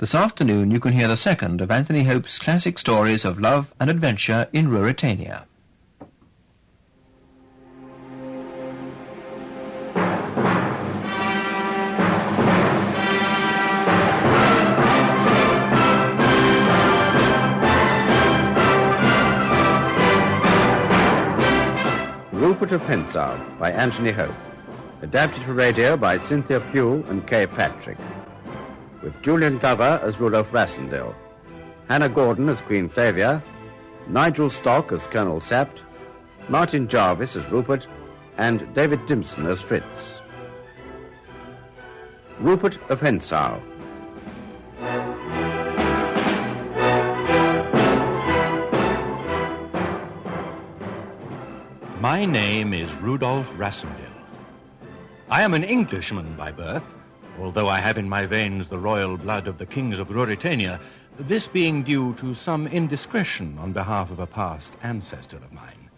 This afternoon you can hear the second of Anthony Hope's classic stories of love and adventure in Ruritania. Rupert of Hentzau by Anthony Hope. Adapted for radio by Cynthia Pugh and Kay Patrick. With Julian Glover as Rudolph Rassendyll, Hannah Gordon as Queen Flavia, Nigel Stock as Colonel Sapt, Martin Jarvis as Rupert, and David Dimson as Fritz. Rupert of Hentzau. My name is Rudolph Rassendyll. I am an Englishman by birth, although I have in my veins the royal blood of the kings of Ruritania, this being due to some indiscretion on behalf of a past ancestor of mine.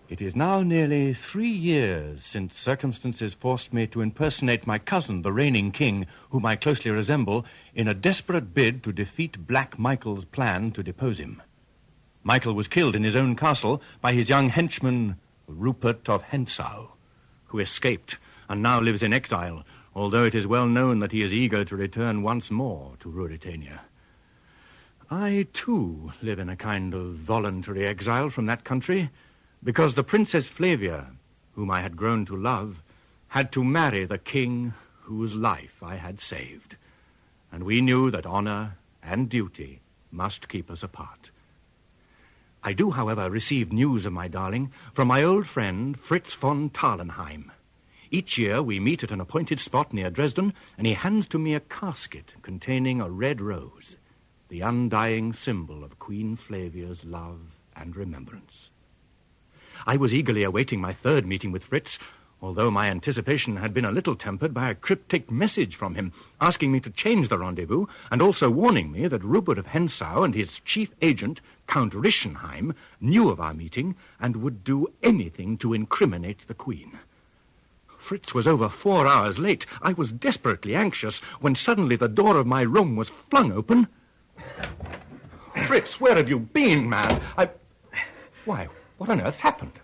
It is now nearly 3 years since circumstances forced me to impersonate my cousin, the reigning king, whom I closely resemble, in a desperate bid to defeat Black Michael's plan to depose him. Michael was killed in his own castle by his young henchman, Rupert of Hentzau, who escaped and now lives in exile, although it is well known that he is eager to return once more to Ruritania. I, too, live in a kind of voluntary exile from that country, because the Princess Flavia, whom I had grown to love, had to marry the king whose life I had saved, and we knew that honor and duty must keep us apart. I do, however, receive news of my darling from my old friend Fritz von Tarlenheim. Each year we meet at an appointed spot near Dresden, and he hands to me a casket containing a red rose, the undying symbol of Queen Flavia's love and remembrance. I was eagerly awaiting my third meeting with Fritz, although my anticipation had been a little tempered by a cryptic message from him, asking me to change the rendezvous, and also warning me that Rupert of Hentzau and his chief agent, Count Rischenheim, knew of our meeting and would do anything to incriminate the Queen. Fritz was over 4 hours late. I was desperately anxious when suddenly the door of my room was flung open. Fritz, where have you been, man? Why, what on earth happened?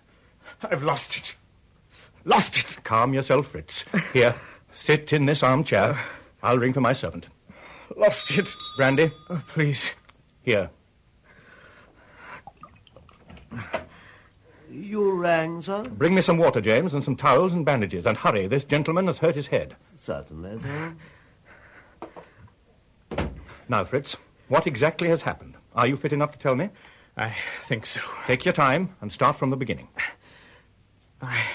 I've lost it. Lost it. Calm yourself, Fritz. Here, sit in this armchair. I'll ring for my servant. Lost it. Brandy? Oh, please. Here. You rang, sir? Bring me some water, James, and some towels and bandages. And hurry, this gentleman has hurt his head. Certainly, sir. Now, Fritz, what exactly has happened? Are you fit enough to tell me? I think so. Take your time and start from the beginning. I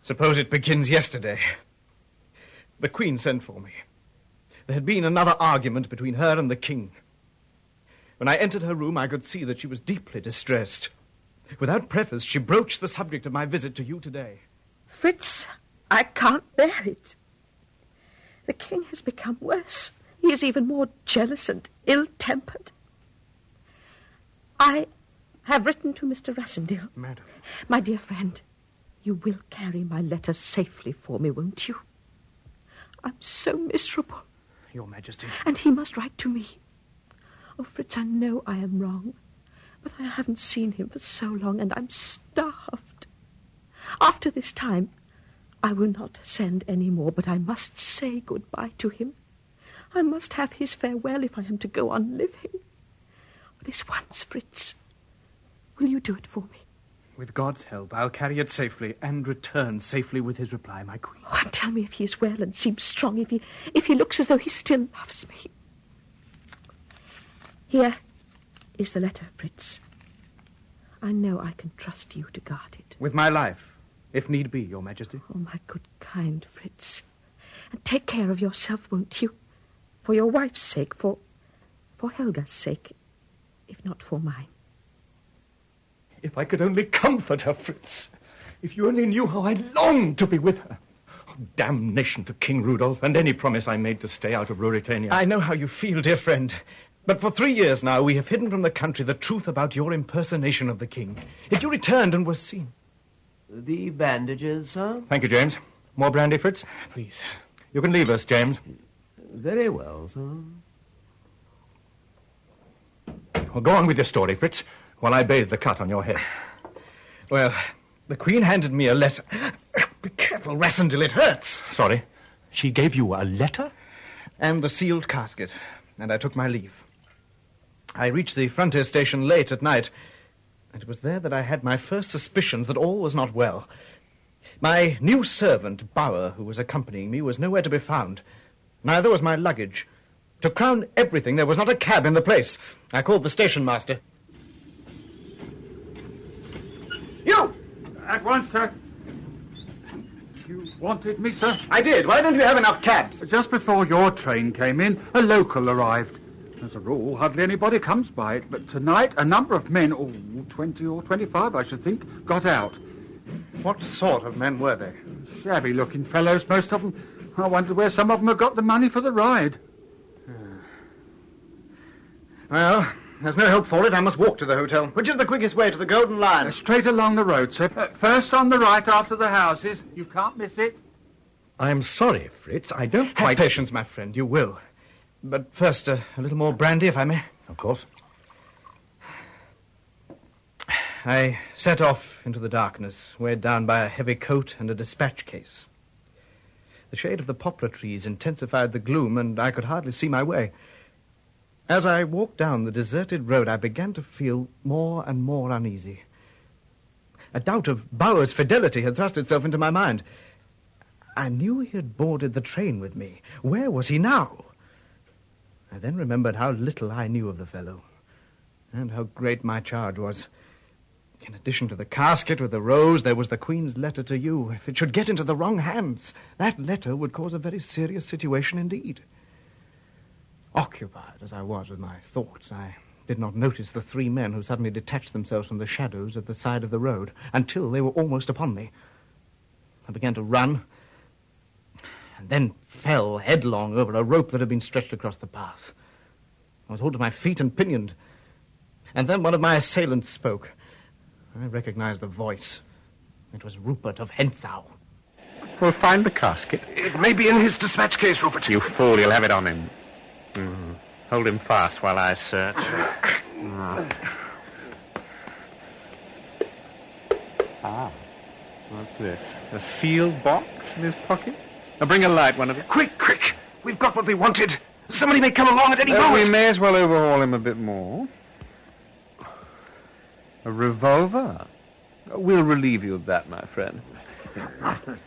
suppose it begins yesterday. The Queen sent for me. There had been another argument between her and the King. When I entered her room, I could see that she was deeply distressed. Without preface, she broached the subject of my visit to you today. Fritz, I can't bear it. The King has become worse. He is even more jealous and ill-tempered. I have written to Mr. Rassendyll. Madam. My dear friend, you will carry my letter safely for me, won't you? I'm so miserable. Your Majesty. And he must write to me. Oh, Fritz, I know I am wrong, but I haven't seen him for so long, and I'm starved. After this time, I will not send any more, but I must say goodbye to him. I must have his farewell if I am to go on living. This once, Fritz, will you do it for me? With God's help, I'll carry it safely and return safely with his reply, my Queen. Oh, and tell me if he is well and seems strong, if he looks as though he still loves me. Here is the letter, Fritz. I know I can trust you to guard it. With my life, if need be, Your Majesty. Oh, my good, kind Fritz. And take care of yourself, won't you? For your wife's sake, for Helga's sake, if not for mine. If I could only comfort her, Fritz. If you only knew how I long to be with her. Oh, damnation to King Rudolph and any promise I made to stay out of Ruritania. I know how you feel, dear friend. But for 3 years now, we have hidden from the country the truth about your impersonation of the king. Yet you returned and were seen. The bandages, sir? Thank you, James. More brandy, Fritz? Please. You can leave us, James. Very well, sir. Well, go on with your story, Fritz, while I bathe the cut on your head. Well, the Queen handed me a letter. Be careful, Rassendil, it hurts. Sorry. She gave you a letter? And the sealed casket, and I took my leave. I reached the frontier station late at night, and it was there that I had my first suspicions that all was not well. My new servant, Bauer, who was accompanying me, was nowhere to be found. Neither was my luggage. To crown everything, there was not a cab in the place. I called the station master. You! At once, sir. You wanted me, sir? I did. Why don't you have enough cabs? Just before your train came in, a local arrived. As a rule, hardly anybody comes by it, but tonight a number of men, 20 or 25, I should think, got out. What sort of men were they? Shabby-looking fellows, most of them. I wondered where some of them had got the money for the ride. Well, there's no help for it. I must walk to the hotel. Which is the quickest way to the Golden Lion? Straight along the road, sir. First on the right after the houses. You can't miss it. I'm sorry, Fritz. I don't Have quite... patience, my friend. You will. But first, a little more brandy, if I may. Of course. I set off into the darkness, weighed down by a heavy coat and a dispatch case. The shade of the poplar trees intensified the gloom, and I could hardly see my way. As I walked down the deserted road, I began to feel more and more uneasy. A doubt of Bauer's fidelity had thrust itself into my mind. I knew he had boarded the train with me. Where was he now? I then remembered how little I knew of the fellow, and how great my charge was. In addition to the casket with the rose, there was the Queen's letter to you. If it should get into the wrong hands, that letter would cause a very serious situation indeed. Occupied as I was with my thoughts, I did not notice the three men who suddenly detached themselves from the shadows at the side of the road until they were almost upon me. I began to run, and then fell headlong over a rope that had been stretched across the path. I was hauled to my feet and pinioned. And then one of my assailants spoke. I recognized the voice. It was Rupert of Hentzau. We'll find the casket. It may be in his dispatch case, Rupert. You fool, you'll have it on him. Hold him fast while I search. What's this? A sealed box in his pocket? Now bring a light, one of you. Quick, quick. We've got what we wanted. Somebody may come along at any We moment. may as well overhaul him a bit more. A revolver? We'll relieve you of that, my friend.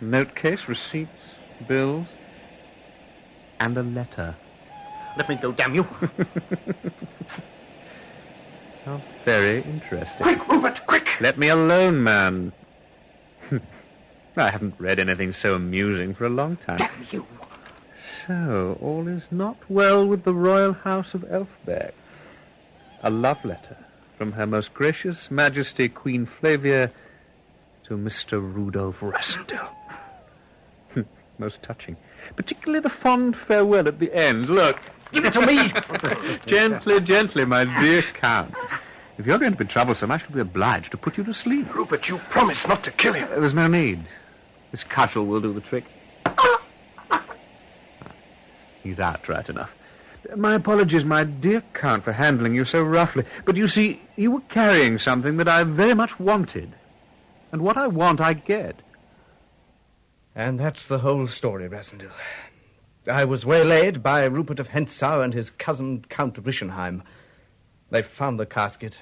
Note case, receipts, bills, and a letter. Let me go, damn you. How very interesting. Quick, Rupert, quick. Let me alone, man. I haven't read anything so amusing for a long time. Damn you. So, all is not well with the royal house of Elfberg. A love letter from Her Most Gracious Majesty Queen Flavia to Mr. Rudolf Rassendil. Most touching. Particularly the fond farewell at the end. Look. Give it to me. Gently, gently, my dear Count. If you're going to be troublesome, I shall be obliged to put you to sleep. Rupert, you promised not to kill him. There's no need. This cudgel will do the trick. He's out right enough. My apologies, my dear Count, for handling you so roughly. But you see, you were carrying something that I very much wanted. And what I want, I get. And that's the whole story, Rassendil. I was waylaid by Rupert of Hentzau and his cousin, Count Rischenheim. They found the casket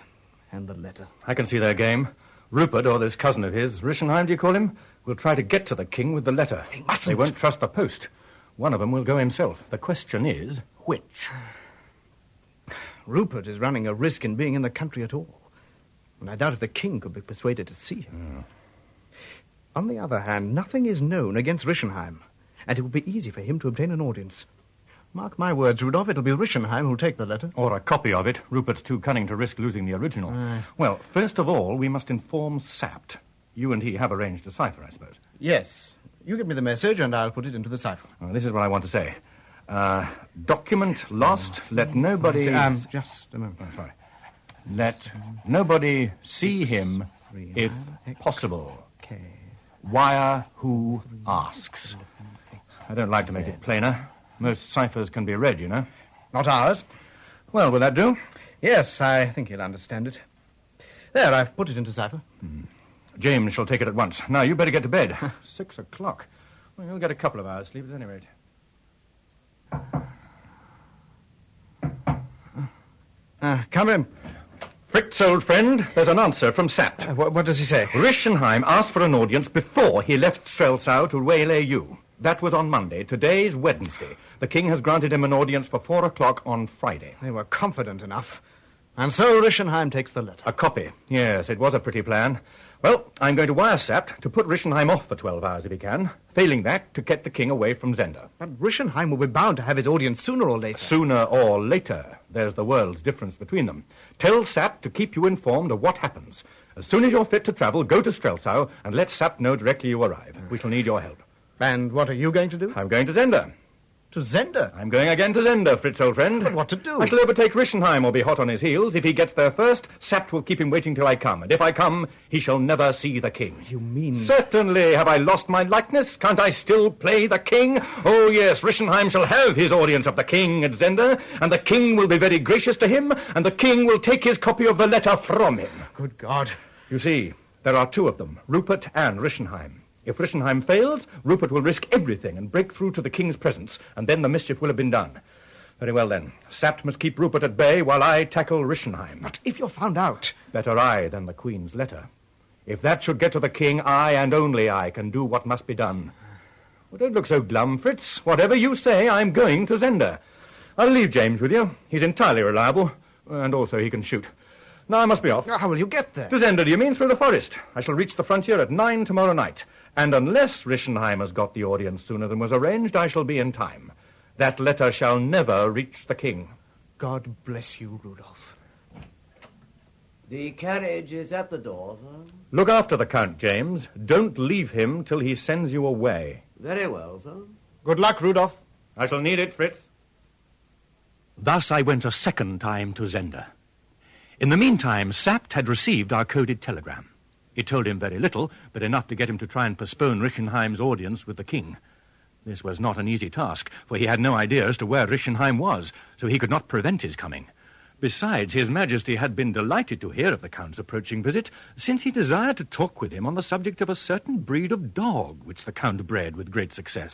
and the letter. I can see their game. Rupert, or this cousin of his, Rischenheim, do you call him, will try to get to the king with the letter. They won't trust the post. One of them will go himself. The question is, which? Rupert is running a risk in being in the country at all. And I doubt if the king could be persuaded to see him. On the other hand, nothing is known against Rischenheim, and it will be easy for him to obtain an audience. Mark my words, Rudolph, it'll be Rischenheim who'll take the letter. Or a copy of it. Rupert's too cunning to risk losing the original. Well, first of all, we must inform Sapt. You and he have arranged a cipher, I suppose. Yes. You give me the message, and I'll put it into the cipher. This is what I want to say. Document lost. Let nobody... Just a moment. Oh, sorry. Let nobody see him, if possible. Wire who asks. I don't like to make it plainer. Most ciphers can be read, you know. Not ours. Well, will that do? Yes, I think he'll understand it. There, I've put it into cipher. James shall take it at once. Now, you better get to bed. 6 o'clock. Well, you'll get a couple of hours' sleep at any rate. Come in. Fritz, old friend, there's an answer from Sapt. What does he say? Rischenheim asked for an audience before he left Strelsau to waylay you. That was on Monday. Today's Wednesday. The king has granted him an audience for 4 o'clock on Friday. They were confident enough. And so Rischenheim takes the letter. A copy. Yes, it was a pretty plan. Well, I'm going to wire Sapt to put Rischenheim off for 12 hours if he can. Failing that, to get the king away from Zenda. But Rischenheim will be bound to have his audience sooner or later. Sooner or later. There's the world's difference between them. Tell Sapt to keep you informed of what happens. As soon as you're fit to travel, go to Strelsau and let Sapt know directly you arrive. We shall need your help. And what are you going to do? I'm going to Zenda. To Zenda? I'm going again to Zenda, Fritz, old friend. But what to do? I shall overtake Rischenheim or be hot on his heels. If he gets there first, Sapt will keep him waiting till I come. And if I come, he shall never see the king. You mean... Certainly. Have I lost my likeness? Can't I still play the king? Oh, yes, Rischenheim shall have his audience of the king at Zenda, and the king will be very gracious to him, and the king will take his copy of the letter from him. Good God. You see, there are two of them, Rupert and Rischenheim. If Rischenheim fails, Rupert will risk everything and break through to the king's presence, and then the mischief will have been done. Very well, then. Sapt must keep Rupert at bay while I tackle Rischenheim. But if you're found out... Better I than the queen's letter. If that should get to the king, I and only I can do what must be done. Well, don't look so glum, Fritz. Whatever you say, I'm going to Zenda. I'll leave James with you. He's entirely reliable, and also he can shoot. Now I must be off. How will you get there? To Zenda, do you mean? Through the forest. I shall reach the frontier at 9 tomorrow night. And unless Rischenheim has got the audience sooner than was arranged, I shall be in time. That letter shall never reach the king. God bless you, Rudolph. The carriage is at the door, sir. Look after the Count, James. Don't leave him till he sends you away. Very well, sir. Good luck, Rudolph. I shall need it, Fritz. Thus I went a second time to Zenda. In the meantime, Sapt had received our coded telegram. It told him very little, but enough to get him to try and postpone Rischenheim's audience with the king. This was not an easy task, for he had no idea as to where Rischenheim was, so he could not prevent his coming. Besides, His Majesty had been delighted to hear of the Count's approaching visit, since he desired to talk with him on the subject of a certain breed of dog which the Count bred with great success.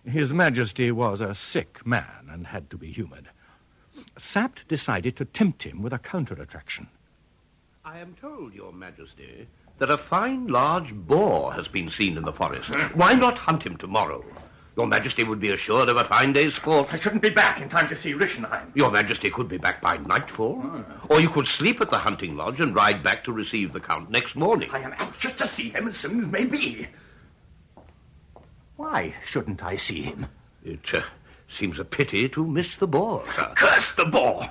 His Majesty was a sick man and had to be humoured. Sapt decided to tempt him with a counter-attraction. I am told, Your Majesty, that a fine large boar has been seen in the forest. Why not hunt him tomorrow? Your Majesty would be assured of a fine day's sport. I shouldn't be back in time to see Rischenheim. Your Majesty could be back by nightfall. Or you could sleep at the hunting lodge and ride back to receive the Count next morning. I am anxious to see him as soon as may be. Why shouldn't I see him? It seems a pity to miss the boar, sir. Curse the boar!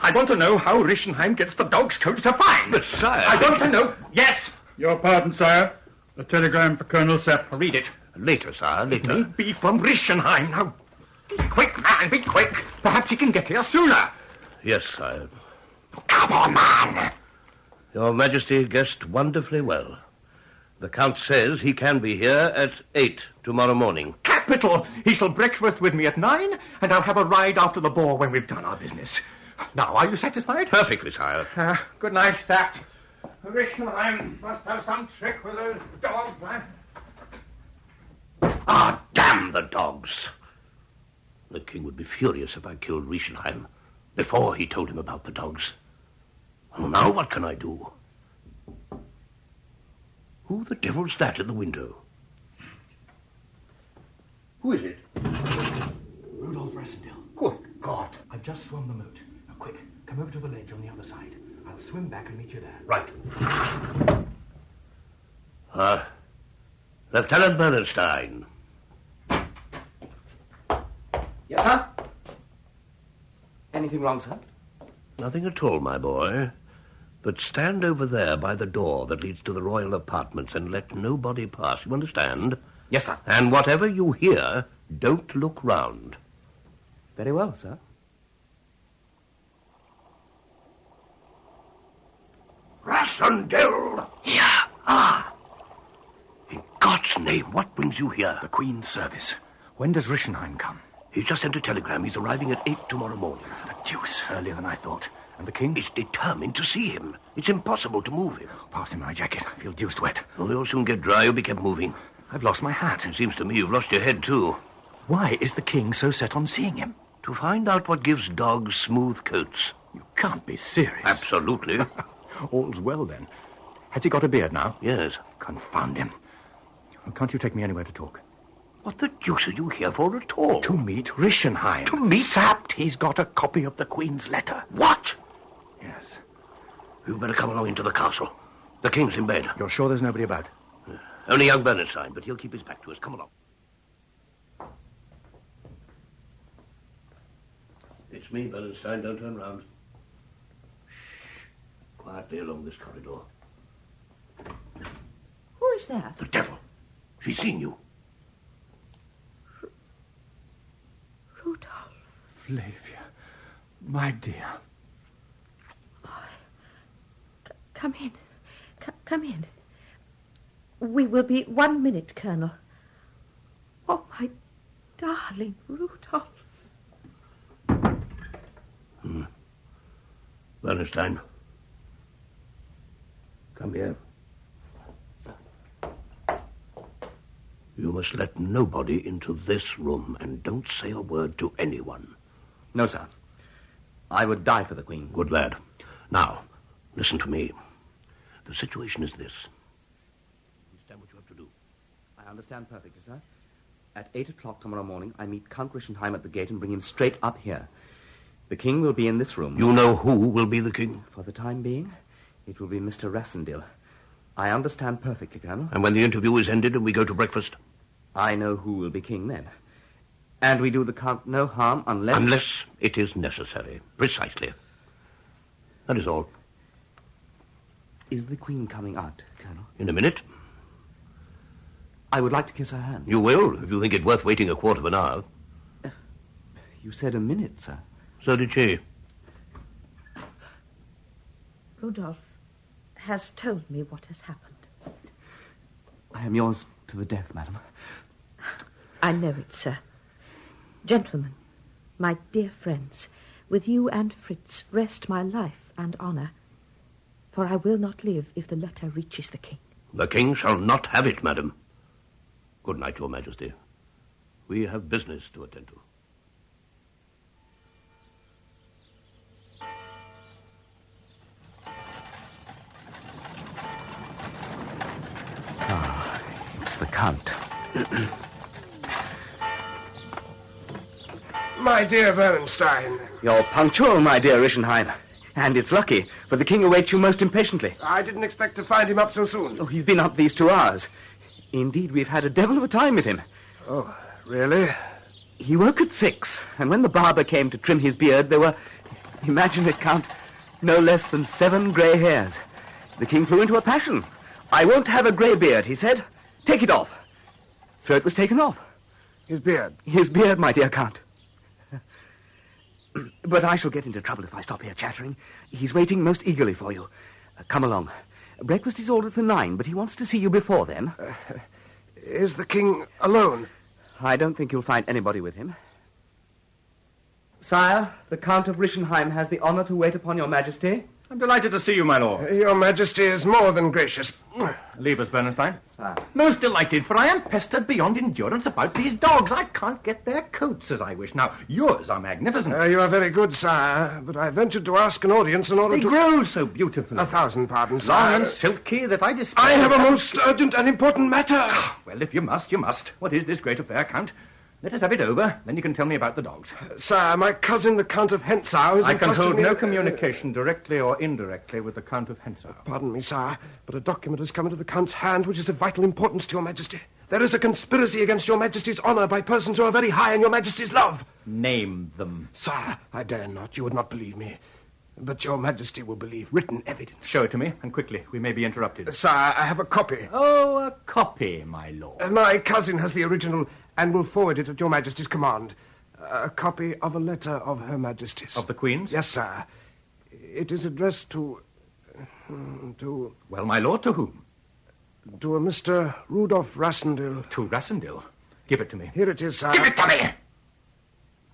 I want to know how Rischenheim gets the dog's coat to find. But, sire... I want to know... Yes! Your pardon, sire. A telegram for Colonel Sapt. Read it. Later, sire, later. It may be from Rischenheim. Now, be quick, man, be quick. Perhaps he can get here sooner. Yes, sire. Come on, man. Your Majesty guessed wonderfully well. The Count says he can be here at 8 tomorrow morning. Capital! He shall breakfast with me at 9, and I'll have a ride after the boar when we've done our business. Now, are you satisfied? Perfectly, sire. Good night, Sapt. Rischenheim must have some trick with those dogs, man. Ah, damn the dogs. The king would be furious if I killed Rischenheim before he told him about the dogs. Well, now what can I do? Who the devil's that in the window? Who is it? Rudolph Rassendale. Good God. I've just swum the moat. Now, quick, come over to the ledge on the other side. I'll swim back and meet you there. Right. Lieutenant Bernstein. Yes, sir? Anything wrong, sir? Nothing at all, my boy. But stand over there by the door that leads to the royal apartments and let nobody pass. You understand? Yes, sir. And whatever you hear, don't look round. Very well, sir. Rassendale! Here. In God's name, what brings you here? The Queen's service. When does Rischenheim come? He's just sent a telegram. He's arriving at 8 tomorrow morning. The deuce, earlier than I thought. And the king? He's determined to see him. It's impossible to move him. Pass him my jacket. I feel deuced wet. Well, he'll soon get dry. He'll be kept moving. I've lost my hat. It seems to me you've lost your head, too. Why is the king so set on seeing him? To find out what gives dogs smooth coats. You can't be serious. Absolutely. All's well, then. Has he got a beard now? Yes. Confound him. Well, can't you take me anywhere to talk? What the deuce are you here for at all? To meet Rischenheim. To meet? Sapped. He's got a copy of the Queen's letter. What? Yes. You'd better come along into the castle. The king's in bed. You're sure there's nobody about? Only young Bernstein, but he'll keep his back to us. Come along. It's me, Bernstein. Don't turn round. Shh. Quietly along this corridor. Who is that? The devil. She's seen you. Rudolph. Flavia, my dear. Come in. Come in. We will be 1 minute, Colonel. Oh, my darling Rudolph. Bernstein. Come here. You must let nobody into this room, and don't say a word to anyone. No, sir. I would die for the Queen. Good lad. Now, listen to me. The situation is this. Understand what you have to do. I understand perfectly, sir. At 8 o'clock tomorrow morning, I meet Count Rischenheim at the gate and bring him straight up here. The king will be in this room. You know who will be the king? For the time being, it will be Mr. Rassendil. I understand perfectly, Colonel. And when the interview is ended and we go to breakfast? I know who will be king then. And we do the Count no harm unless... Unless it is necessary. Precisely. That is all. Is the Queen coming out, Colonel? In a minute. I would like to kiss her hand. You will, if you think it worth waiting a quarter of an hour. You said a minute, sir. So did she. Rudolph has told me what has happened. I am yours to the death, madam. I know it, sir. Gentlemen, my dear friends, with you and Fritz rest my life and honor, for I will not live if the letter reaches the king. The king shall not have it, madam. Good night, Your Majesty. We have business to attend to. It's the Count. My dear Bernstein. You're punctual, my dear Rischenheim. And it's lucky, for the king awaits you most impatiently. I didn't expect to find him up so soon. Oh, he's been up these 2 hours. Indeed, we've had a devil of a time with him. Oh, really? He woke at 6, and when the barber came to trim his beard, there were, imagine it, Count, no less than 7 grey hairs. The king flew into a passion. I won't have a grey beard, he said. Take it off. So it was taken off. His beard? His beard, my dear Count. But I shall get into trouble if I stop here chattering. He's waiting most eagerly for you. Come along. Breakfast is ordered for 9, but he wants to see you before then. Is the king alone? I don't think you'll find anybody with him. Sire, the Count of Rischenheim has the honor to wait upon your majesty. I'm delighted to see you, my lord. Your majesty is more than gracious. Leave us, Bernstein. Sire. Most delighted, for I am pestered beyond endurance about these dogs. I can't get their coats as I wish. Now, yours are magnificent. You are very good, sire, but I ventured to ask an audience in order They to... grow so beautifully. 1,000 pardons, Long sire. and silky that I despair. I have a most urgent and important matter. Well, if you must, you must. What is this great affair, Count? Let us have it over, then you can tell me about the dogs. Sire, my cousin, the Count of Hensau... I can hold no communication, directly or indirectly, with the Count of Hensau. Pardon me, sire, but a document has come into the Count's hand which is of vital importance to your majesty. There is a conspiracy against your majesty's honor by persons who are very high in your majesty's love. Name them. Sire, I dare not. You would not believe me. But your majesty will believe written evidence. Show it to me, and quickly. We may be interrupted. Sire, I have a copy. Oh, a copy, my lord. My cousin has the original and will forward it at your majesty's command. A copy of a letter of her majesty's. Of the Queen's? Yes, sir. It is addressed to... Well, my lord, to whom? To a Mr. Rudolph Rassendil. To Rassendil? Give it to me. Here it is, sir. Give it to me!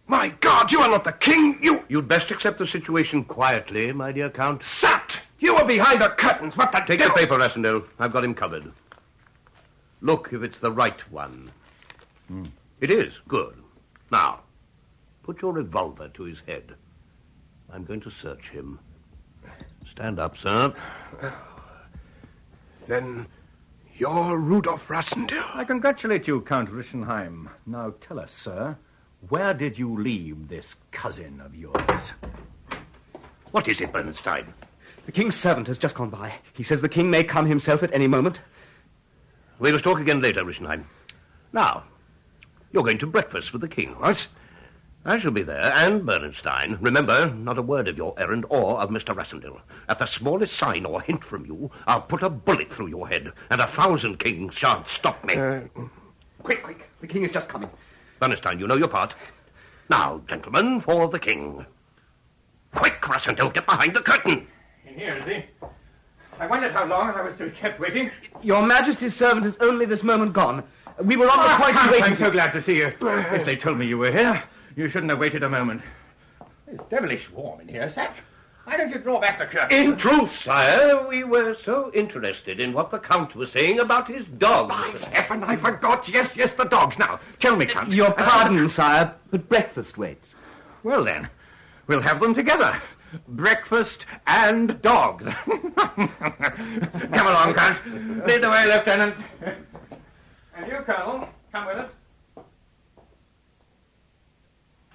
My God, you are not the king. You'd best accept the situation quietly, my dear Count. Sat! You are behind the curtains. What the Take the paper, Rassendyll. I've got him covered. Look if it's the right one. It is. Good. Now, put your revolver to his head. I'm going to search him. Stand up, sir. Then you're Rudolf Rassendyll. I congratulate you, Count Rischenheim. Now tell us, sir, where did you leave this cousin of yours? What is it, Bernstein? The king's servant has just gone by. He says the king may come himself at any moment. We must talk again later, Rischenheim. Now, you're going to breakfast with the king. What? I shall be there, and Bernstein. Remember, not a word of your errand or of Mr. Rassendyll. At the smallest sign or hint from you, I'll put a bullet through your head, and 1,000 kings shan't stop me. Quick. The king is just coming. Bernstein, you know your part. Now, gentlemen, for the king. Quick, Rassendyll, get behind the curtain. In here, is he? I wondered how long I was to be kept waiting. Your Majesty's servant is only this moment gone. We were on the point of waiting. I'm so glad to see you. If they told me you were here, you shouldn't have waited a moment. It's devilish warm in here, Sat. Why don't you draw back the curtain? In truth, sire, we were so interested in what the Count was saying about his dogs. By heaven, I forgot. Yes, the dogs. Now, tell me, Count. Your pardon, sire, but breakfast waits. Well, then, we'll have them together. Breakfast and dogs. Come along, Count. Lead the way, Lieutenant. And you, Colonel, come with us.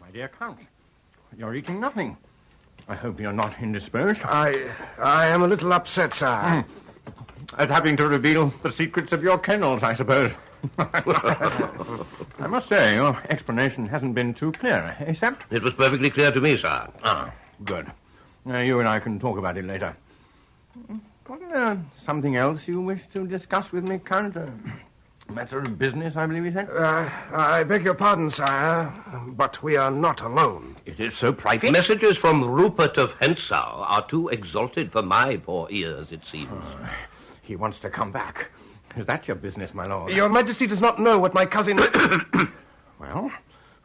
My dear Count, you're eating nothing. I hope you're not indisposed. I am a little upset, sir. At having to reveal the secrets of your kennels, I suppose. I must say, your explanation hasn't been too clear, except... It was perfectly clear to me, sir. Ah, good. You and I can talk about it later. Wasn't there something else you wish to discuss with me, Count? A matter of business, I believe you said? I beg your pardon, sire, but we are not alone. It is so private. Messages from Rupert of Hentzau are too exalted for my poor ears, it seems. He wants to come back. Is that your business, my lord? Your Majesty does not know what my cousin... Well,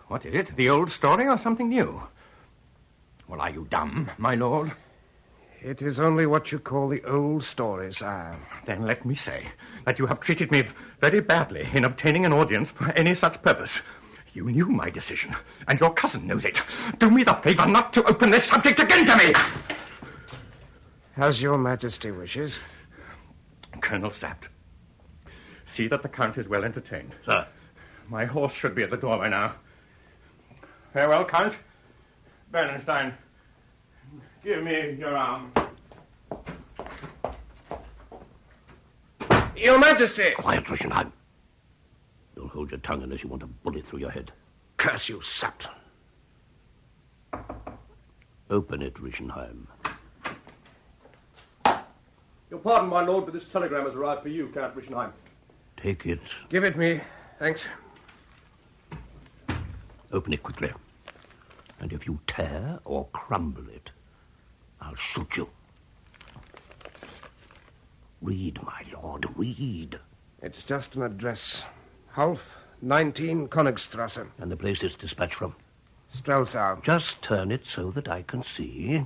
what is it? The old story or something new? Well, are you dumb, my lord? It is only what you call the old story, sire. Then let me say that you have treated me very badly in obtaining an audience for any such purpose. You knew my decision, and your cousin knows it. Do me the favor not to open this subject again to me! As your Majesty wishes. Colonel Sapt, see that the Count is well entertained. Sir. My horse should be at the door by now. Farewell, Count. Bernstein, give me your arm. Your Majesty! Quiet, Rischenheim. Don't hold your tongue unless you want a bullet through your head. Curse you, Sapt. Open it, Rischenheim. Your pardon, my lord, but this telegram has arrived for you, Count Rischenheim. Take it. Give it me. Thanks. Open it quickly. And if you tear or crumble it, I'll shoot you. Read, my lord, read. It's just an address. Half 19 Königstrasse. And the place it's dispatched from? Strelsau. Just turn it so that I can see.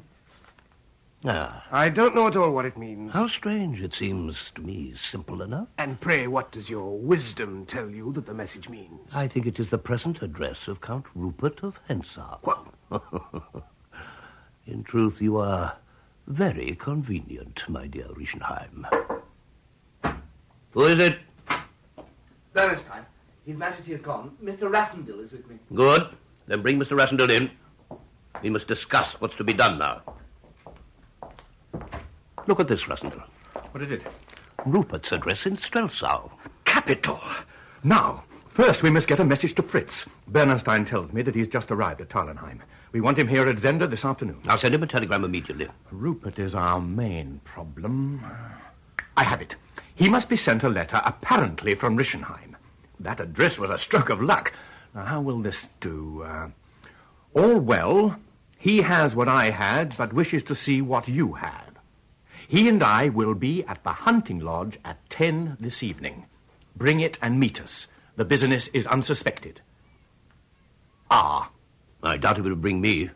Ah. I don't know at all what it means. How strange. It seems to me simple enough. And pray, what does your wisdom tell you that the message means? I think it is the present address of Count Rupert of Hentzau. Well. In truth, you are very convenient, my dear Rischenheim. Who is it? Bernstein. His Majesty is gone. Mr. Rassendyll is with me. Good. Then bring Mr. Rassendyll in. We must discuss what's to be done now. Look at this, Rassendyll. What is it? Rupert's address in Strelsau. Capital. Now, first we must get a message to Fritz. Bernstein tells me that he's just arrived at Tarlenheim. We want him here at Zenda this afternoon. I'll send him a telegram immediately. Rupert is our main problem. I have it. He must be sent a letter, apparently from Rischenheim. That address was a stroke of luck. Now, how will this do? All well, he has what I had, but wishes to see what you had. He and I will be at the hunting lodge at 10 this evening. Bring it and meet us. The business is unsuspected. Ah, I doubt if it'll bring me.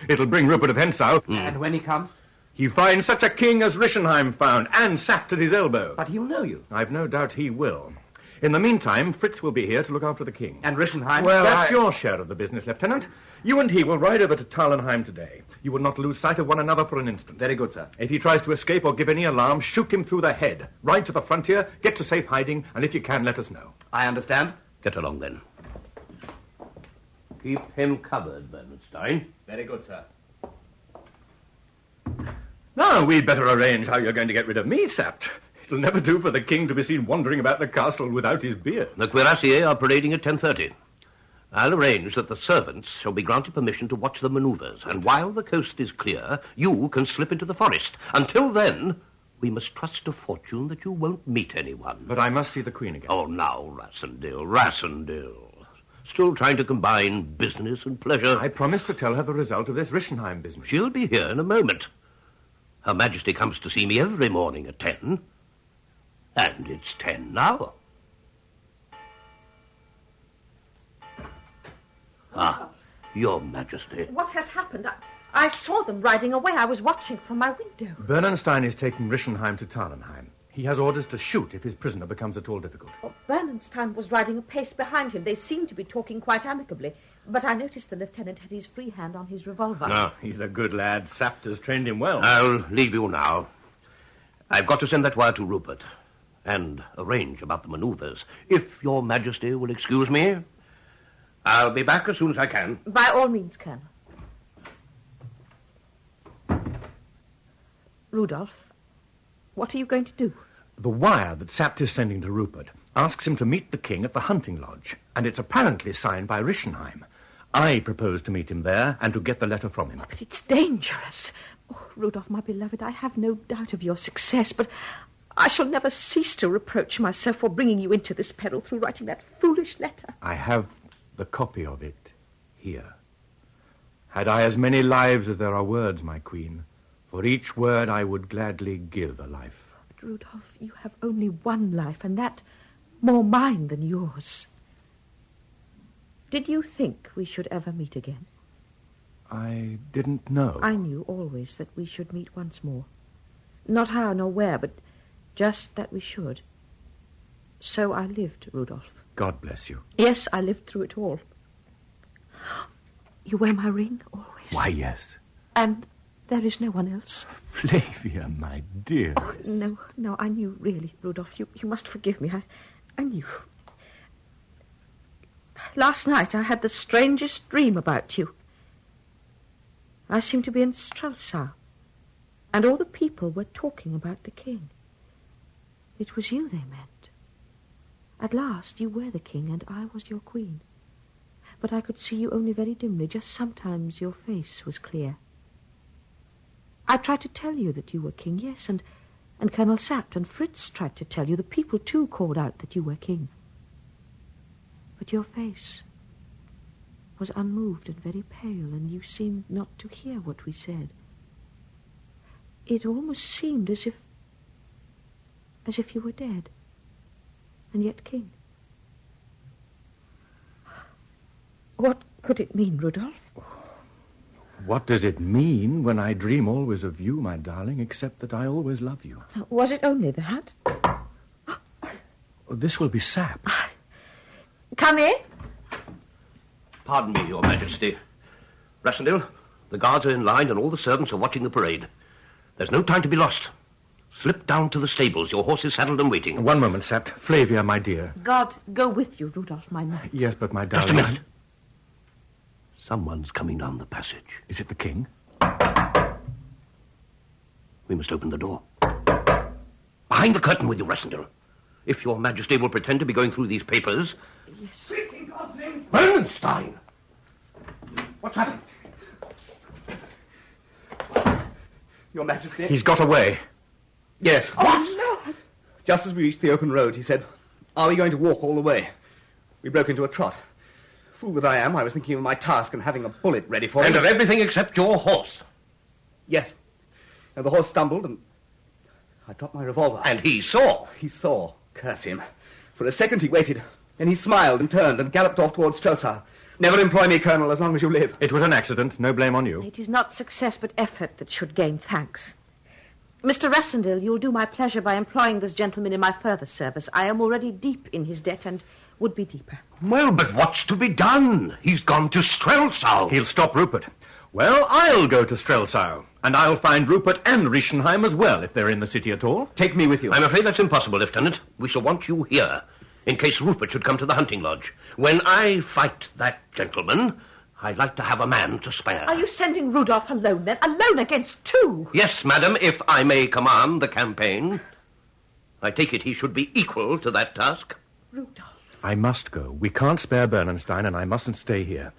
It'll bring Rupert of Hentzau. And when he comes? He finds such a king as Rischenheim found, and sapped at his elbow. But he'll know you. I've no doubt he will. In the meantime, Fritz will be here to look after the king. And Rischenheim? Well, that's your share of the business, Lieutenant. You and he will ride over to Tarlenheim today. You will not lose sight of one another for an instant. Very good, sir. If he tries to escape or give any alarm, shoot him through the head. Ride to the frontier, get to safe hiding, and if you can, let us know. I understand. Get along, then. Keep him covered, Bernstein. Very good, sir. Now, we'd better arrange how you're going to get rid of me, Sapt. It'll never do for the king to be seen wandering about the castle without his beard. The cuirassiers are parading at 10:30. I'll arrange that the servants shall be granted permission to watch the maneuvers, and while the coast is clear, you can slip into the forest. Until then, we must trust to fortune that you won't meet anyone. But I must see the Queen again. Oh, now, Rassendil. Still trying to combine business and pleasure. I promised to tell her the result of this Rischenheim business. She'll be here in a moment. Her Majesty comes to see me every morning at 10. And it's 10 now. Ah, Your Majesty. What has happened? I saw them riding away. I was watching from my window. Bernstein is taking Rischenheim to Tarlenheim. He has orders to shoot if his prisoner becomes at all difficult. Oh, Bernstein was riding a pace behind him. They seemed to be talking quite amicably. But I noticed the lieutenant had his free hand on his revolver. No, he's a good lad. Sapt has trained him well. I'll leave you now. I've got to send that wire to Rupert and arrange about the maneuvers. If Your Majesty will excuse me, I'll be back as soon as I can. By all means, Colonel. Rudolph, what are you going to do? The wire that Sapt is sending to Rupert asks him to meet the king at the hunting lodge, and it's apparently signed by Rischenheim. I propose to meet him there and to get the letter from him. But it's dangerous. Oh, Rudolph, my beloved, I have no doubt of your success, but I shall never cease to reproach myself for bringing you into this peril through writing that foolish letter. I have the copy of it here. Had I as many lives as there are words, my queen, for each word I would gladly give a life. But, Rudolph, you have only one life, and that more mine than yours. Did you think we should ever meet again? I didn't know. I knew always that we should meet once more. Not how nor where, but just that we should. So I lived, Rudolph. God bless you. Yes, I lived through it all. You wear my ring always? Why, yes. And there is no one else? Flavia, my dear. Oh, no, I knew, really, Rudolph. You must forgive me. I knew. Last night I had the strangest dream about you. I seemed to be in Strelsau, and all the people were talking about the king. It was you they meant. At last you were the king, and I was your queen. But I could see you only very dimly. Just sometimes your face was clear. I tried to tell you that you were king, yes, and Colonel Sapt and Fritz tried to tell you. The people, too, called out that you were king. But your face was unmoved and very pale, and you seemed not to hear what we said. It almost seemed as if you were dead, and yet king. What could it mean, Rudolph? What does it mean when I dream always of you, my darling, except that I always love you? Was it only that? Oh, this will be Sapt. Come in. Pardon me, Your Majesty. Rassendil, the guards are in line and all the servants are watching the parade. There's no time to be lost. Slip down to the stables. Your horse is saddled and waiting. One moment, Sapt. Flavia, my dear. God go with you, Rudolph, my knight. Yes, but my Just darling... a minute. Someone's coming down the passage. Is it the king? We must open the door. Behind the curtain with you, Rassendil. If Your Majesty will pretend to be going through these papers... Yes. Bernstein! What's happened? Your Majesty? He's got away. Yes. Oh, no! Just as we reached the open road, he said, "Are we going to walk all the way?" We broke into a trot. Fool that I am, I was thinking of my task and having a bullet ready for him. And of everything except your horse. Yes. And the horse stumbled, and I dropped my revolver. And he saw. He saw. Curse him. For a second he waited. Then he smiled and turned and galloped off towards Strelsau. Never employ me, Colonel, as long as you live. It was an accident. No blame on you. It is not success but effort that should gain thanks. Mr. Rassendil, you'll do my pleasure by employing this gentleman in my further service. I am already deep in his debt and would be deeper. Well, but what's to be done? He's gone to Strelsau. He'll stop Rupert. Well, I'll go to Strelsau, and I'll find Rupert and Rischenheim as well, if they're in the city at all. Take me with you. I'm afraid that's impossible, Lieutenant. We shall want you here, in case Rupert should come to the hunting lodge. When I fight that gentleman, I'd like to have a man to spare. Are you sending Rudolph alone, then? Alone against two? Yes, madam, if I may command the campaign. I take it he should be equal to that task. Rudolph. I must go. We can't spare Bernenstein, and I mustn't stay here.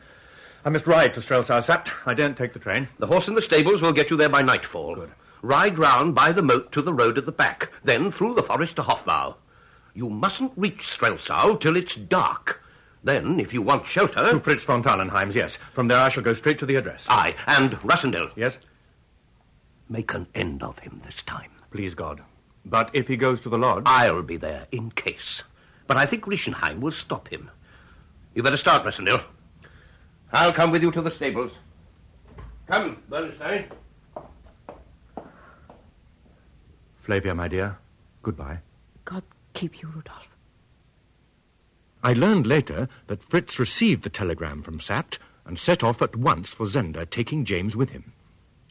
I must ride to Strelsau, Sapt. I daren't take the train. The horse in the stables will get you there by nightfall. Good. Ride round by the moat to the road at the back, then through the forest to Hofbau. You mustn't reach Strelsau till it's dark. Then, if you want shelter... To Fritz von Tarlenheim's, yes. From there I shall go straight to the address. Aye, and Rassendil. Yes? Make an end of him this time. Please, God. But if he goes to the lodge... I'll be there, in case. But I think Rischenheim will stop him. You better start, Rassendil. I'll come with you to the stables. Come, Bernstein. Flavia, my dear, goodbye. God keep you, Rudolph. I learned later that Fritz received the telegram from Sapt and set off at once for Zenda, taking James with him.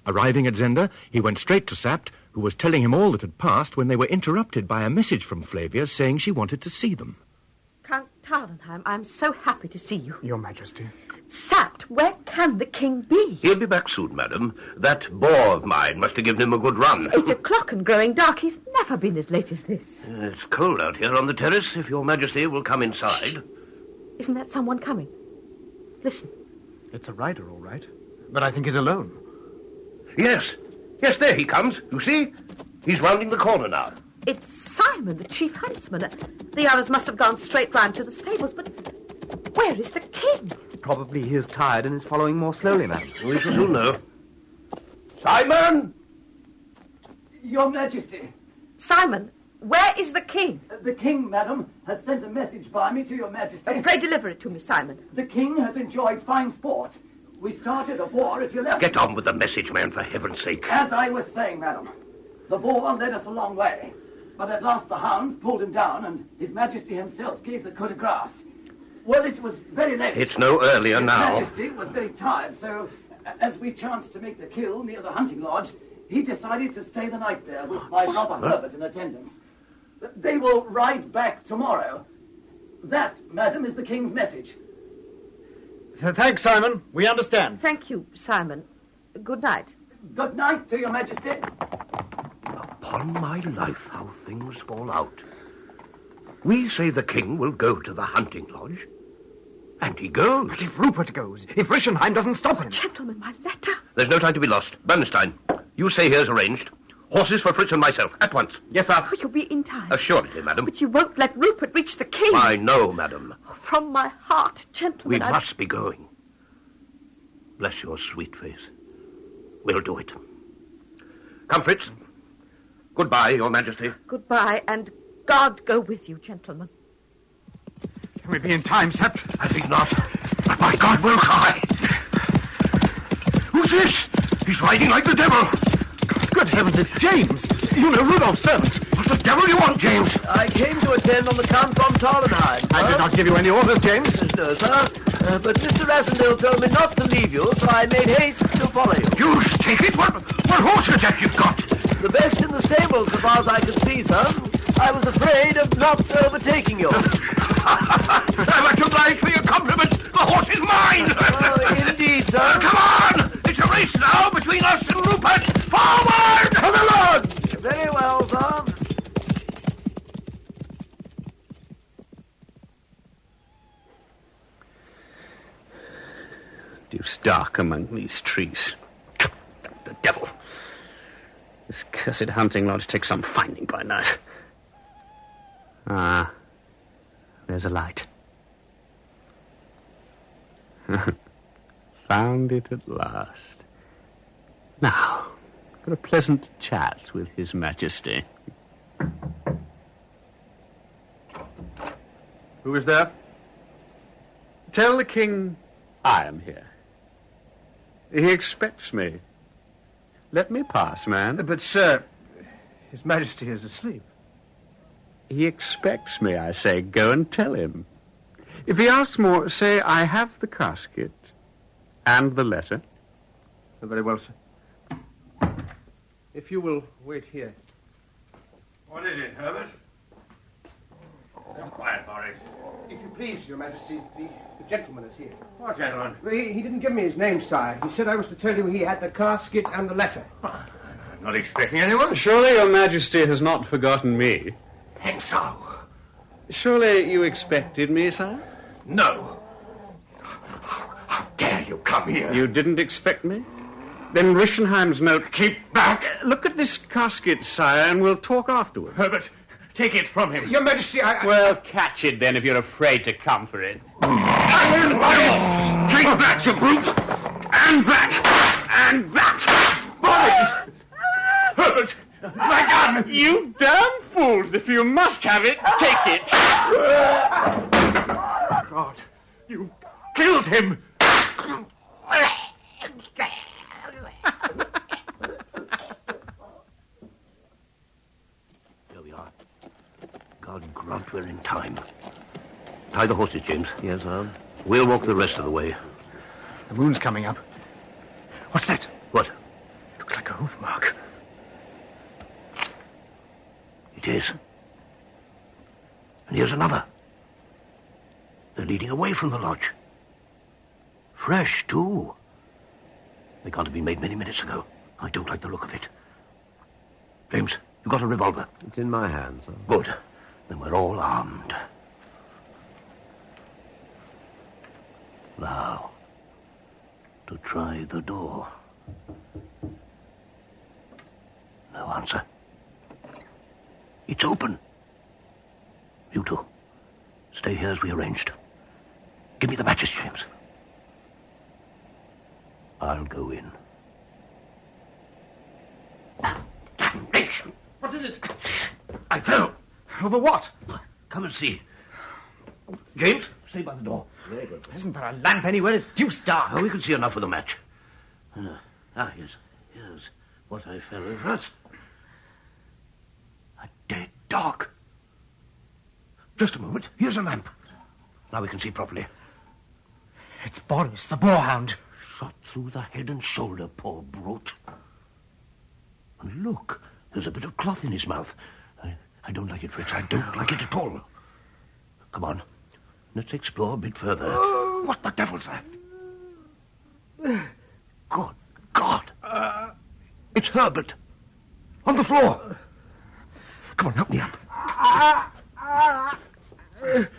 Arriving at Zenda, he went straight to Sapt, who was telling him all that had passed when they were interrupted by a message from Flavia saying she wanted to see them. Count Tarlenheim, I'm so happy to see you. Your Majesty. Sapt, where can the king be? He'll be back soon, madam. That boar of mine must have given him a good run. 8 o'clock and growing dark. He's never been as late as this. It's cold out here on the terrace. If your Majesty will come inside. Isn't that someone coming? Listen. It's a rider, all right. But I think he's alone. Yes. Yes, there he comes. You see? He's rounding the corner now. It's Simon, the chief huntsman. The others must have gone straight round to the stables, but where is the king? Probably he is tired and is following more slowly, ma'am. We shall soon know. Simon! Your Majesty. Simon, where is the king? The king, madam, has sent a message by me to your Majesty. Pray deliver it to me, Simon. The king has enjoyed fine sport. We started a war at 11. Get on with the message, man, for heaven's sake. As I was saying, madam, the boar led us a long way. But at last the hounds pulled him down, and His Majesty himself gave the coup de grace. Well, it was very late. It's no earlier now. His Majesty was very tired, so as we chanced to make the kill near the hunting lodge, he decided to stay the night there with my brother Herbert in attendance. They will ride back tomorrow. That, madam, is the king's message. Thanks, Simon. We understand. Thank you, Simon. Good night. Good night to your Majesty. Upon my life, how things fall out. We say the king will go to the hunting lodge, and he goes. But if Rupert goes, if Rischenheim doesn't stop him... Gentlemen, my letter. There's no time to be lost. Bernstein, you say here's arranged. Horses for Fritz and myself, at once. Yes, sir. Oh, you'll be in time. Assuredly, madam. But you won't let Rupert reach the king. I know, madam. From my heart, gentlemen, We must be going. Bless your sweet face. We'll do it. Come, Fritz. Goodbye, your Majesty. Goodbye, and God go with you, gentlemen. Can we be in time, Sept? I think not. But by God, we'll try. Who's this? He's riding like the devil. Good heavens, it's James. You know Rudolph's servant. What the devil do you want, James? I came to attend on the Count von Tarlenheim. I did not give you any orders, James. No, sir. But Mr. Rassendil told me not to leave you, so I made haste to follow you. You take it? What horse is that you've got? The best in the stables, as far as I could see, sir. I was afraid of not overtaking you. I'm much obliged for your compliment. The horse is mine. Indeed, sir. Come on! It's a race now between us and Rupert. Forward! To the lodge! Very well, sir. Deuce dark among these trees. The devil. This cursed hunting lodge takes some finding by night. Ah, there's a light. Found it at last. Now, for a pleasant chat with His Majesty. Who is there? Tell the king I am here. He expects me. Let me pass, man. But, sir, His Majesty is asleep. He expects me, I say. Go and tell him. If he asks more, say I have the casket and the letter. Very well, sir. If you will wait here. What is it, Herbert? Quiet, Boris. If you please, Your Majesty, the gentleman is here. What gentleman? He didn't give me his name, sire. He said I was to tell you he had the casket and the letter. I'm not expecting anyone. Surely Your Majesty has not forgotten me. Hensau. Surely you expected me, sir? No. How dare you come here? You didn't expect me? Then Rischenheim's note... Keep back. Look at this casket, sire, and we'll talk afterwards. Herbert, take it from him. Your Majesty, Well, catch it then if you're afraid to come for it. Take back, you brute! And back! And back! Boris! Herbert! My gun! You damn fools! If you must have it, take it. God, you killed him! There we are. God grant we're in time. Tie the horses, James. Yes, sir. We'll walk the rest of the way. The moon's coming up. What's that? What? Looks like a hoof mark. It is. And here's another. They're leading away from the lodge. Fresh, too. They can't have been made many minutes ago. I don't like the look of it. James, you got a revolver? It's in my hands, sir. Good. Then we're all armed. Now, to try the door. No answer. It's open. You two, stay here as we arranged. Give me the matches, James. I'll go in. What is it? I fell. Over what? Come and see. James, stay by the door. There isn't there a lamp anywhere? It's deuce dark. Oh, we can see enough with the match. Yes. Here's what I fell over. A dead dog. Just a moment. Here's a lamp. Now we can see properly. It's Boris, the boarhound. Shot through the head and shoulder, poor brute. And look, there's a bit of cloth in his mouth. I don't like it, Fritz. I don't like it at all. Come on. Let's explore a bit further. What the devil's that? Good God. It's Herbert. On the floor. Come on, help me up.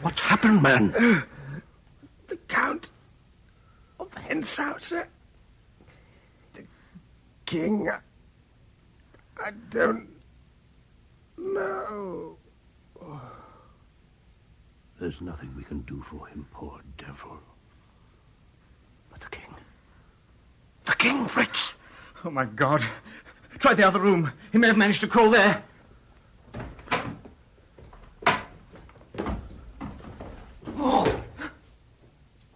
What's happened, man? The Count of Hensau, sir. The King. I don't know. There's nothing we can do for him, poor devil. But the King. The King, Fritz! Oh, my God. Try the other room. He may have managed to crawl there.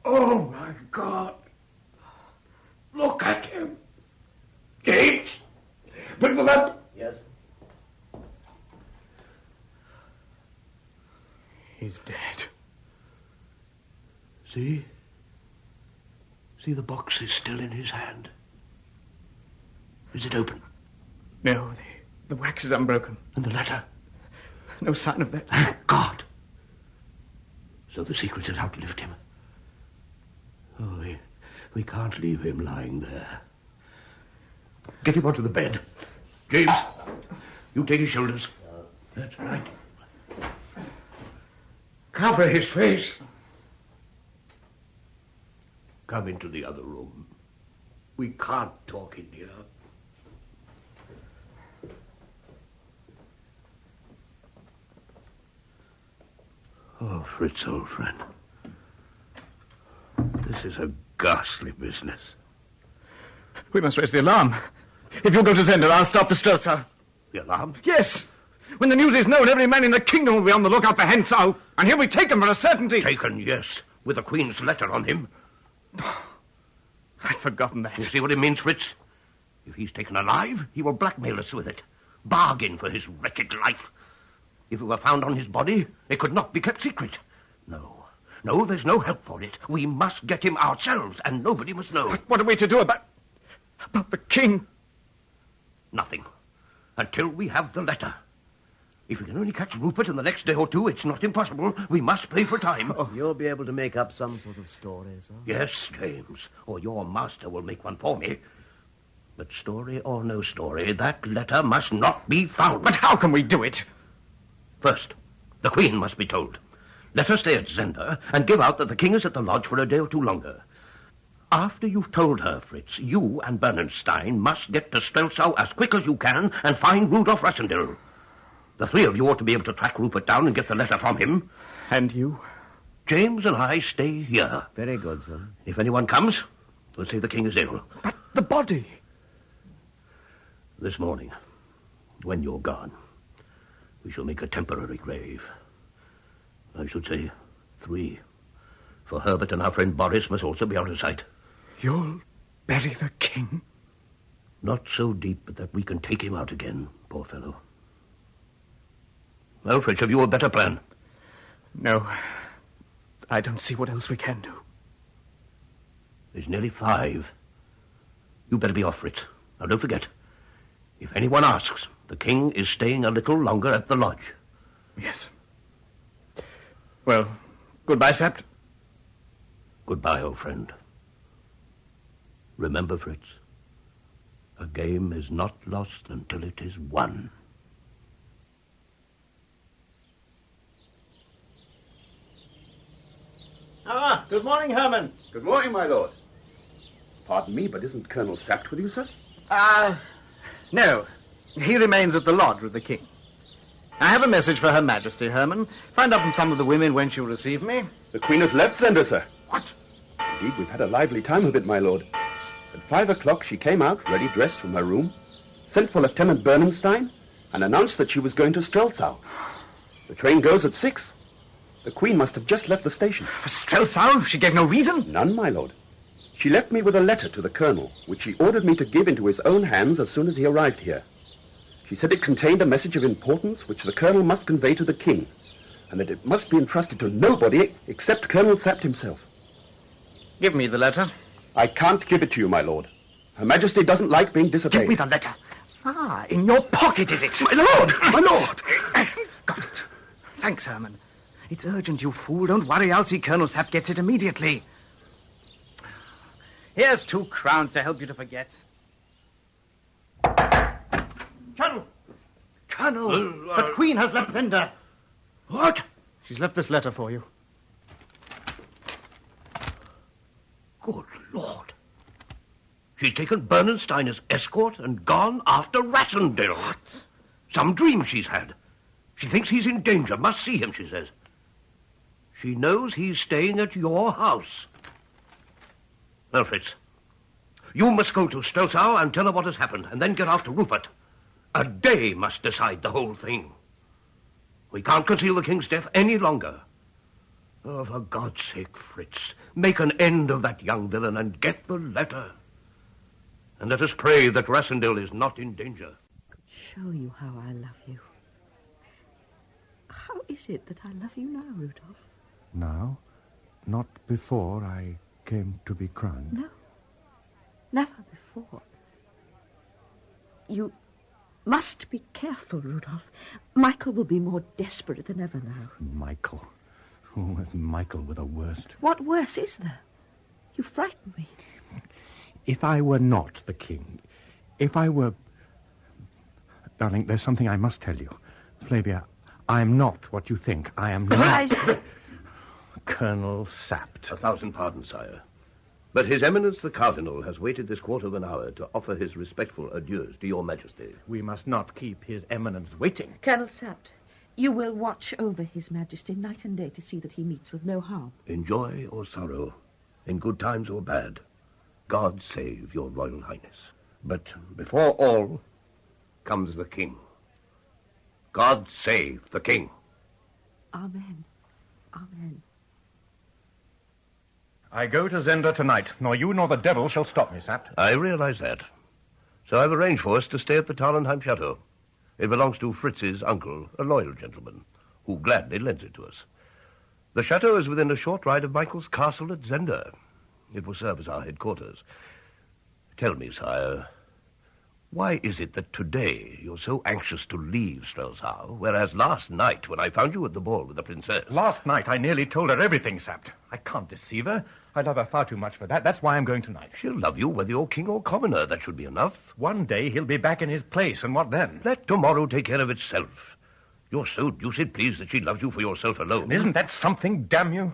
Oh, my God. Look at him. James, bring them up. Yes. He's dead. See? See, the box is still in his hand. Is it open? No, the wax is unbroken. And the letter? No sign of that. Thank God. So the secret has outlived him. Oh, we can't leave him lying there. Get him onto the bed. James, you take his shoulders. That's right. Cover his face. Come into the other room. We can't talk in here. Oh, Fritz, old friend. This is a ghastly business. We must raise the alarm. If you'll go to Zenda, I'll stop the stir, sir. The alarm? Yes. When the news is known, every man in the kingdom will be on the lookout for Hensau, and he'll be taken for a certainty. Taken, yes, with the Queen's letter on him. I'd forgotten that. You see what it means, Fritz? If he's taken alive, he will blackmail us with it. Bargain for his wretched life. If it were found on his body, it could not be kept secret. No, there's no help for it. We must get him ourselves, and nobody must know. But what are we to do about the king? Nothing. Until we have the letter. If we can only catch Rupert in the next day or two, it's not impossible. We must play for time. Oh, you'll be able to make up some sort of story, sir? Yes, James. Or your master will make one for me. But story or no story, that letter must not be found. But how can we do it? First, the Queen must be told. Let her stay at Zenda and give out that the king is at the lodge for a day or two longer. After you've told her, Fritz, you and Bernenstein must get to Strelsau as quick as you can and find Rudolf Rassendyll. The three of you ought to be able to track Rupert down and get the letter from him. And you? James and I stay here. Very good, sir. If anyone comes, we'll say the king is ill. But the body? This morning, when you're gone, we shall make a temporary grave. I should say 3. For Herbert and our friend Boris must also be out of sight. You'll bury the king? Not so deep but that we can take him out again, poor fellow. Well, Fritz, have you a better plan? No. I don't see what else we can do. It's nearly 5. You better be off, Fritz. Now, don't forget. If anyone asks, the king is staying a little longer at the lodge. Yes. Well, goodbye, Sept. Goodbye, old friend. Remember, Fritz, a game is not lost until it is won. Ah, good morning, Herman. Good morning, my lord. Pardon me, but isn't Colonel Sapt with you, sir? No. He remains at the lodge with the king. I have a message for Her Majesty, Herman. Find out from some of the women when she'll receive me. The Queen has left Zenda, sir. What? Indeed, we've had a lively time of it, my lord. At 5 o'clock, she came out, ready dressed from her room, sent for Lieutenant Bernenstein, and announced that she was going to Strelsau. The train goes at 6. The Queen must have just left the station. For Strelsau? She gave no reason? None, my lord. She left me with a letter to the colonel, which she ordered me to give into his own hands as soon as he arrived here. She said it contained a message of importance which the colonel must convey to the king, and that it must be entrusted to nobody except Colonel Sapt himself. Give me the letter. I can't give it to you, my lord. Her Majesty doesn't like being disobeyed. Give me the letter. Ah, in your pocket, is it? My lord! My lord! Got it. Thanks, Herman. It's urgent, you fool. Don't worry. I'll see Colonel Sapt gets it immediately. Here's 2 crowns to help you to forget. Colonel! The Queen has left Zenda. What? She's left this letter for you. Good Lord. She's taken Bernenstein as escort and gone after Rassendyll. What? Some dream she's had. She thinks he's in danger. Must see him, she says. She knows he's staying at your house. Well, Fritz, you must go to Strelsau and tell her what has happened, and then get after Rupert. A day must decide the whole thing. We can't conceal the king's death any longer. Oh, for God's sake, Fritz, make an end of that young villain and get the letter. And let us pray that Rassendyll is not in danger. Show you how I love you. How is it that I love you now, Rudolph? Now? Not before I came to be crowned? No. Never before. You must be careful, Rudolph. Michael will be more desperate than ever now. Michael. Oh, it's Michael with the worst. What worse is there? You frighten me. If I were not the king, if I were... Darling, there's something I must tell you. Flavia, I'm not what you think. I am not... Colonel Sapt. 1,000 pardons, sire. But His Eminence the Cardinal has waited this quarter of an hour to offer his respectful adieus to your Majesty. We must not keep His Eminence waiting. Colonel Sapt, you will watch over His Majesty night and day to see that he meets with no harm. In joy or sorrow, in good times or bad, God save your Royal Highness. But before all comes the King. God save the King. Amen. Amen. I go to Zenda tonight. Nor you nor the devil shall stop me, Sapt. I realize that. So I've arranged for us to stay at the Tarlenheim Chateau. It belongs to Fritz's uncle, a loyal gentleman, who gladly lends it to us. The chateau is within a short ride of Michael's castle at Zenda. It will serve as our headquarters. Tell me, sire, why is it that today you're so anxious to leave Strelsau, whereas last night, when I found you at the ball with the princess... Last night I nearly told her everything, Sapt. I can't deceive her. I love her far too much for that. That's why I'm going tonight. She'll love you whether you're king or commoner. That should be enough. One day he'll be back in his place, and what then? Let tomorrow take care of itself. You're so deuced pleased that she loves you for yourself alone. And isn't that something, damn you?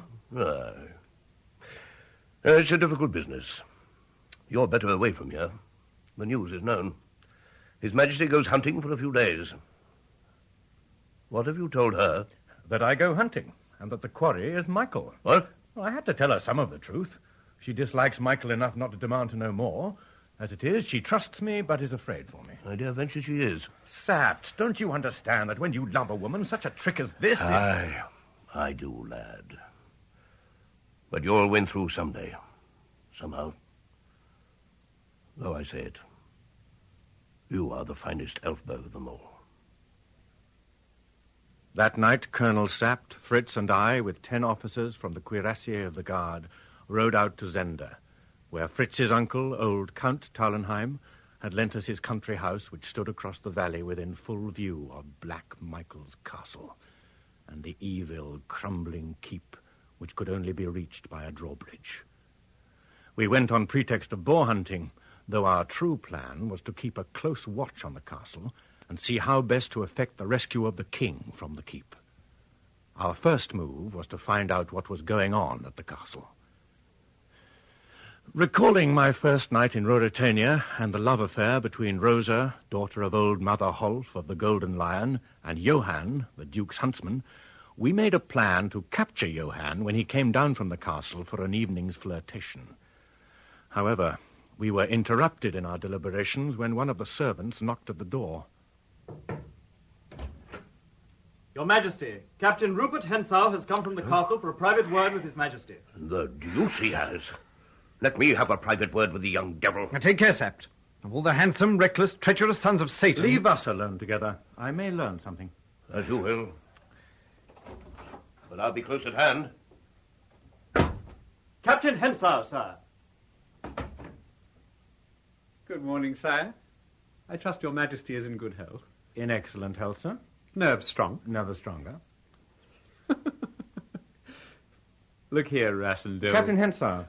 It's a difficult business. You're better away from here. The news is known. His Majesty goes hunting for a few days. What have you told her? That I go hunting, and that the quarry is Michael. What? Well, I had to tell her some of the truth. She dislikes Michael enough not to demand to know more. As it is, she trusts me, but is afraid for me. I dare venture she is. Sapt, don't you understand that when you love a woman, such a trick as this I do, lad. But you'll win through someday. Somehow. Though I say it, you are the finest Elfberg of them all. That night, Colonel Sapt, Fritz, and I, with 10 officers from the cuirassier of the guard, rode out to Zenda, where Fritz's uncle, old Count Tarlenheim, had lent us his country house, which stood across the valley within full view of Black Michael's castle, and the evil, crumbling keep, which could only be reached by a drawbridge. We went on pretext of boar hunting, though our true plan was to keep a close watch on the castle and see how best to effect the rescue of the king from the keep. Our first move was to find out what was going on at the castle. Recalling my first night in Ruritania and the love affair between Rosa, daughter of old Mother Holf of the Golden Lion, and Johann, the Duke's huntsman, we made a plan to capture Johann when he came down from the castle for an evening's flirtation. However, we were interrupted in our deliberations when one of the servants knocked at the door. Your Majesty, Captain Rupert Hentzau has come from the castle for a private word with His Majesty. The deuce he has. Let me have a private word with the young devil. Now take care, Sapt. Of all the handsome, reckless, treacherous sons of Satan... Leave us alone together. I may learn something. As you will. But I'll be close at hand. Captain Hentzau, sir. Good morning, sire. I trust your Majesty is in good health. In excellent health, sir. Nerves strong. Never stronger. Look here, Rassendyll. Captain Hentzau,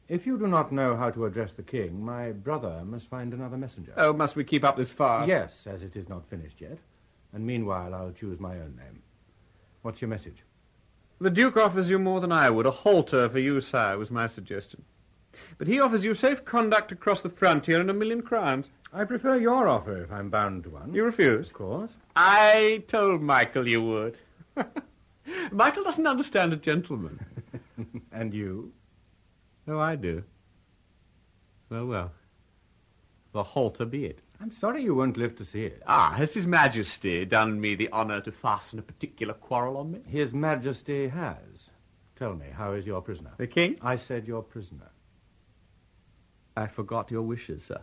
if you do not know how to address the king, my brother must find another messenger. Oh, must we keep up this farce? Yes, as it is not finished yet. And meanwhile, I'll choose my own name. What's your message? The Duke offers you more than I would. A halter for you, sire, was my suggestion. But he offers you safe conduct across the frontier and 1,000,000 crowns. I prefer your offer if I'm bound to one. You refuse? Of course. I told Michael you would. Michael doesn't understand a gentleman. And you? Oh, I do. Well, well. The halter be it. I'm sorry you won't live to see it. Ah, has His Majesty done me the honour to fasten a particular quarrel on me? His Majesty has. Tell me, how is your prisoner? The king? I said your prisoner. I forgot your wishes, sir.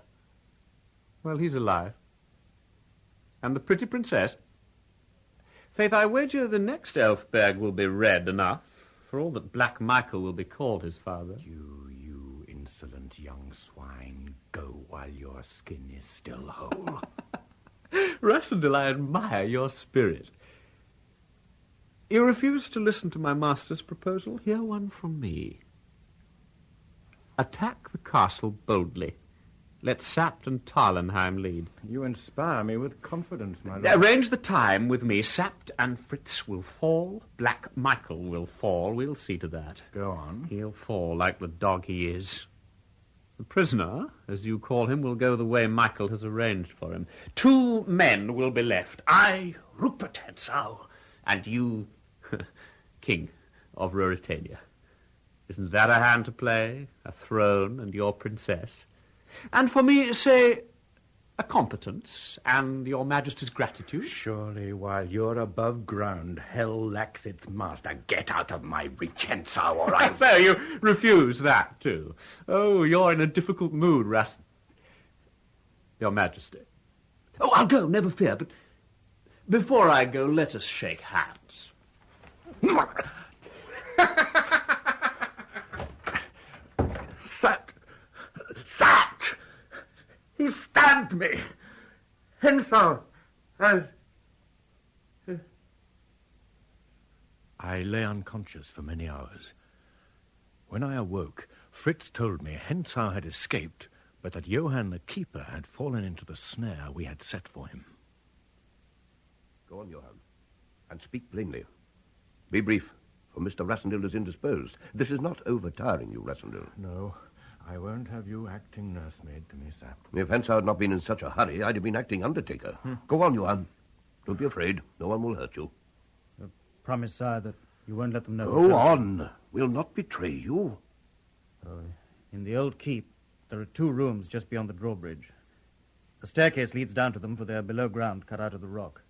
Well, he's alive. And the pretty princess? Faith, I wager the next Elfberg will be red enough, for all that Black Michael will be called his father. You insolent young swine, go while your skin is still whole. Rassendyll, I admire your spirit. You refuse to listen to my master's proposal? Hear one from me. Attack the castle boldly. Let Sapt and Tarlenheim lead. You inspire me with confidence, my lord. Arrange the time with me. Sapt and Fritz will fall. Black Michael will fall. We'll see to that. Go on. He'll fall like the dog he is. The prisoner, as you call him, will go the way Michael has arranged for him. 2 men will be left. I, Rupert Hentzau, and you, King of Ruritania. Isn't that a hand to play? A throne and your princess? And for me, say, a competence and your Majesty's gratitude? Surely, while you're above ground, hell lacks its master. Get out of my reach, Hensau, or I... So you refuse that, too. Oh, you're in a difficult mood, Your Majesty. Oh, I'll go, never fear, but before I go, let us shake hands. Sat! He stabbed me! Hensau has... I lay unconscious for many hours. When I awoke, Fritz told me Hensau had escaped, but that Johann the keeper had fallen into the snare we had set for him. Go on, Johann, and speak plainly. Be brief, for Mr. Rassendil is indisposed. This is not overtiring you, Rassendil. No, I won't have you acting nursemaid to me, Sap. If Hensau had not been in such a hurry, I'd have been acting undertaker. Go on, Johann. Don't be afraid. No one will hurt you. Promise, sire, that you won't let them know. Go on. We'll not betray you. In the old keep, there are 2 rooms just beyond the drawbridge. A staircase leads down to them, for they are below ground, cut out of the rock.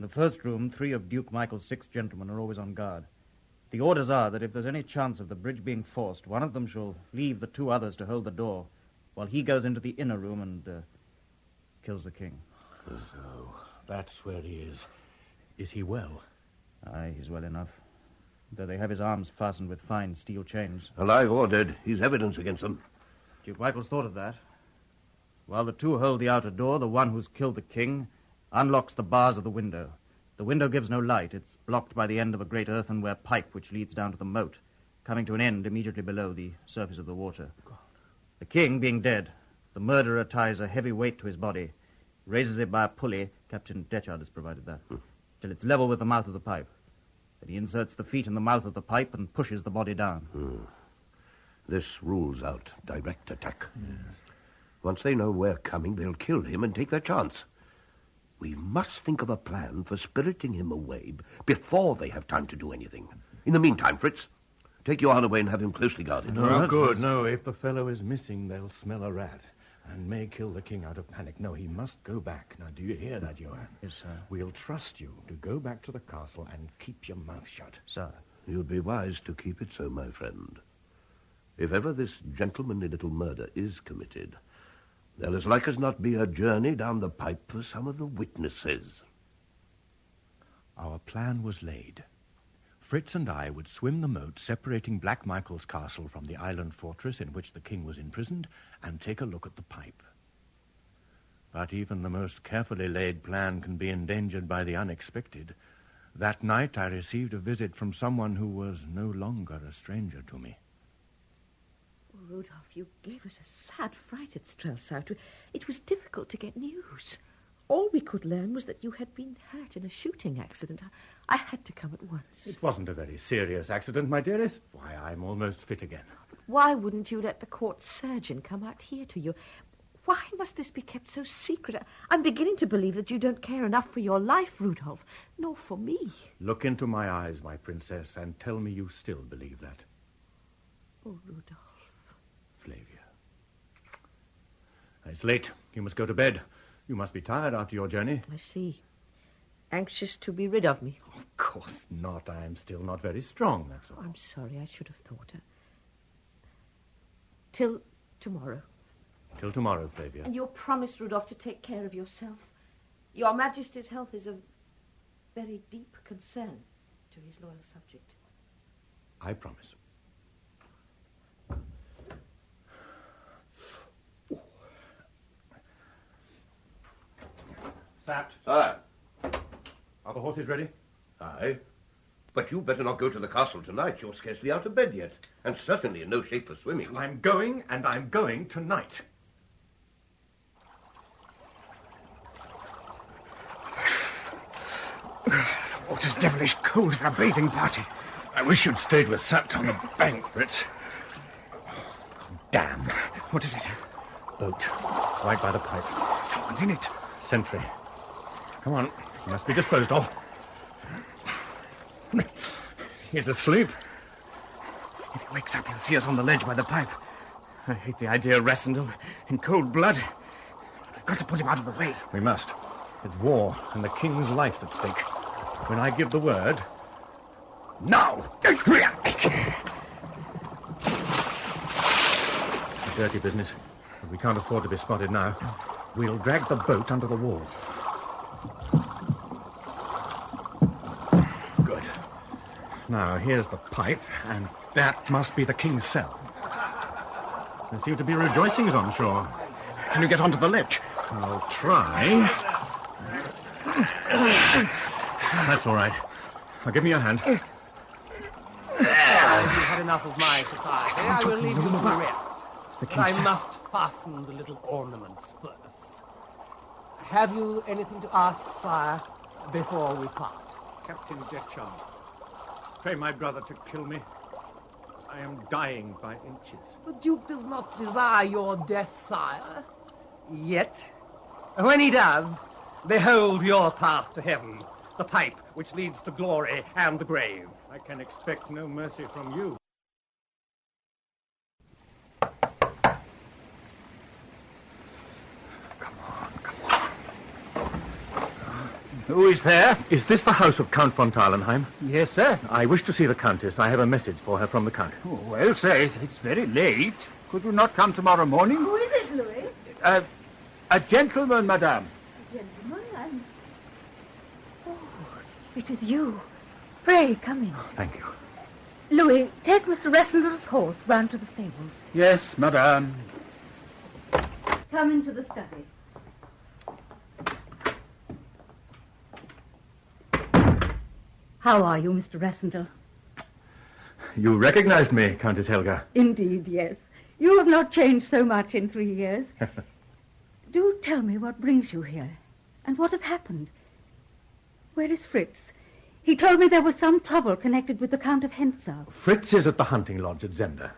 In the first room, 3 of Duke Michael's 6 gentlemen are always on guard. The orders are that if there's any chance of the bridge being forced, one of them shall leave the 2 others to hold the door, while he goes into the inner room and kills the king. So, that's where he is. Is he well? Aye, he's well enough. Though they have his arms fastened with fine steel chains. Alive or dead, he's evidence against them. Duke Michael's thought of that. While the 2 hold the outer door, the one who's killed the king unlocks the bars of the window. The window gives no light. It's blocked by the end of a great earthenware pipe which leads down to the moat, coming to an end immediately below the surface of the water. The king being dead, the murderer ties a heavy weight to his body, raises it by a pulley, Captain Detchard has provided that, till it's level with the mouth of the pipe. Then he inserts the feet in the mouth of the pipe and pushes the body down. This rules out direct attack. Once they know we're coming, they'll kill him and take their chance. We must think of a plan for spiriting him away before they have time to do anything. In the meantime, Fritz, take Johann away and have him closely guarded. No, good. No, if the fellow is missing, they'll smell a rat and may kill the king out of panic. No, he must go back. Now, do you hear that, Johann? Yes, sir. We'll trust you to go back to the castle and keep your mouth shut. Sir. You'd be wise to keep it so, my friend. If ever this gentlemanly little murder is committed, there'll as like as not be a journey down the pipe for some of the witnesses. Our plan was laid. Fritz and I would swim the moat separating Black Michael's castle from the island fortress in which the king was imprisoned and take a look at the pipe. But even the most carefully laid plan can be endangered by the unexpected. That night I received a visit from someone who was no longer a stranger to me. Oh, Rudolph, you gave us a sad fright at Strelsau. It was difficult to get news. All we could learn was that you had been hurt in a shooting accident. I had to come at once. It wasn't a very serious accident, my dearest. Why, I'm almost fit again. But why wouldn't you let the court surgeon come out here to you? Why must this be kept so secret? I'm beginning to believe that you don't care enough for your life, Rudolph, nor for me. Look into my eyes, my princess, and tell me you still believe that. Oh, Rudolph. Flavia. It's late. You must go to bed. You must be tired after your journey. I see. Anxious to be rid of me. Of course not. I am still not very strong, that's all. I'm sorry. I should have thought. Till tomorrow. Till tomorrow, Flavia. And you'll promise, Rudolph, to take care of yourself. Your Majesty's health is of very deep concern to his loyal subject. I promise. Sat. Aye. Are the horses ready? Aye. But you better not go to the castle tonight. You're scarcely out of bed yet, and certainly in no shape for swimming. I'm going, and I'm going tonight. The water's devilish cold for a bathing party. I wish you'd stayed with Sapt on the bank, Fritz. Damn. What is it? Boat. Right by the pipe. Someone's in it. Sentry. Come on. He must be disposed of. He's asleep. If he wakes up, he'll see us on the ledge by the pipe. I hate the idea of Rassendil in cold blood. got to put him out of the way. We must. It's war, and the king's life's at stake. When I give the word... Now! A dirty business, but we can't afford to be spotted now. We'll drag the boat under the wall. Good. Now, here's the pipe, and that must be the king's cell. There seem to be rejoicings on shore. Can you get onto the ledge? I'll try. That's all right. Now, give me your hand. You've had enough of my society. I will leave you to the rest. But I must fasten the little ornaments first. Have you anything to ask, sire, before we part? Captain Detcham, pray my brother to kill me. I am dying by inches. The Duke does not desire your death, sire. Yet, when he does, behold your path to heaven, the pipe which leads to glory and the grave. I can expect no mercy from you. Who is there? Is this the house of Count von Tarlenheim? Yes, sir. I wish to see the Countess. I have a message for her from the Count. Oh, well, sir, it's very late. Could you not come tomorrow morning? Who is it, Louis? A gentleman, madame. Gentlemen, Oh, it is you. Pray, come in. Thank you. Louis, take Mr. Ressendel's horse round to the stables. Yes, madame. Come into the study. How are you, Mr. Ressendel? You recognized me, Countess Helga. Indeed, yes. You have not changed so much in 3 years. Do tell me what brings you here, and what has happened. Where is Fritz? He told me there was some trouble connected with the Count of Hentzau. Fritz is at the hunting lodge at Zenda.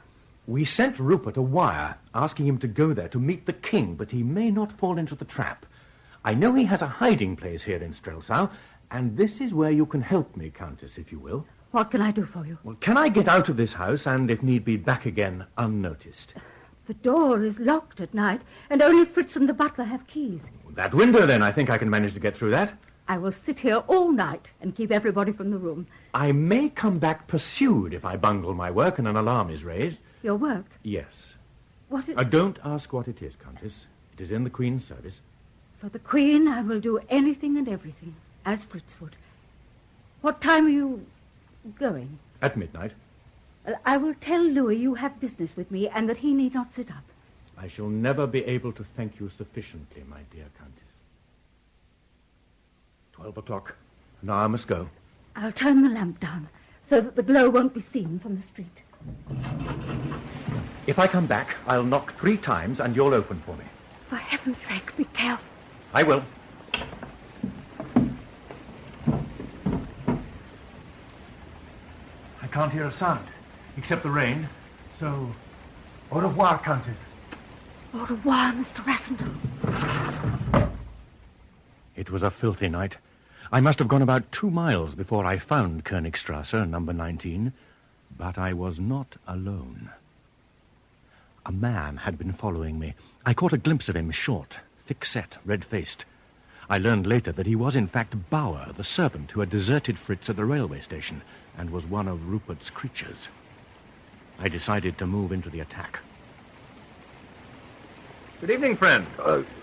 We sent Rupert a wire asking him to go there to meet the king, but he may not fall into the trap. I know he has a hiding place here in Strelsau, and this is where you can help me, Countess, if you will. What can I do for you? Well, can I get out of this house and, if need be, back again unnoticed? The door is locked at night, and only Fritz and the butler have keys. That window, then. I think I can manage to get through that. I will sit here all night and keep everybody from the room. I may come back pursued if I bungle my work and an alarm is raised. Your work? Yes. What is... Don't ask what it is, Countess. It is in the Queen's service. For the Queen, I will do anything and everything, as Fritz would. What time are you going? At midnight. I will tell Louis you have business with me and that he need not sit up. I shall never be able to thank you sufficiently, my dear Countess. 12 o'clock. Now I must go. I'll turn the lamp down so that the glow won't be seen from the street. If I come back, I'll knock 3 times and you'll open for me. For heaven's sake, be careful. I will. I can't hear a sound, except the rain. So, au revoir, Countess. Au revoir, Mr. Rassendel. It was a filthy night. I must have gone about 2 miles before I found Königstrasse, number 19. But I was not alone. A man had been following me. I caught a glimpse of him, short, thick-set, red-faced. I learned later that he was, in fact, Bauer, the servant who had deserted Fritz at the railway station and was one of Rupert's creatures. I decided to move into the attack. Good evening, friend.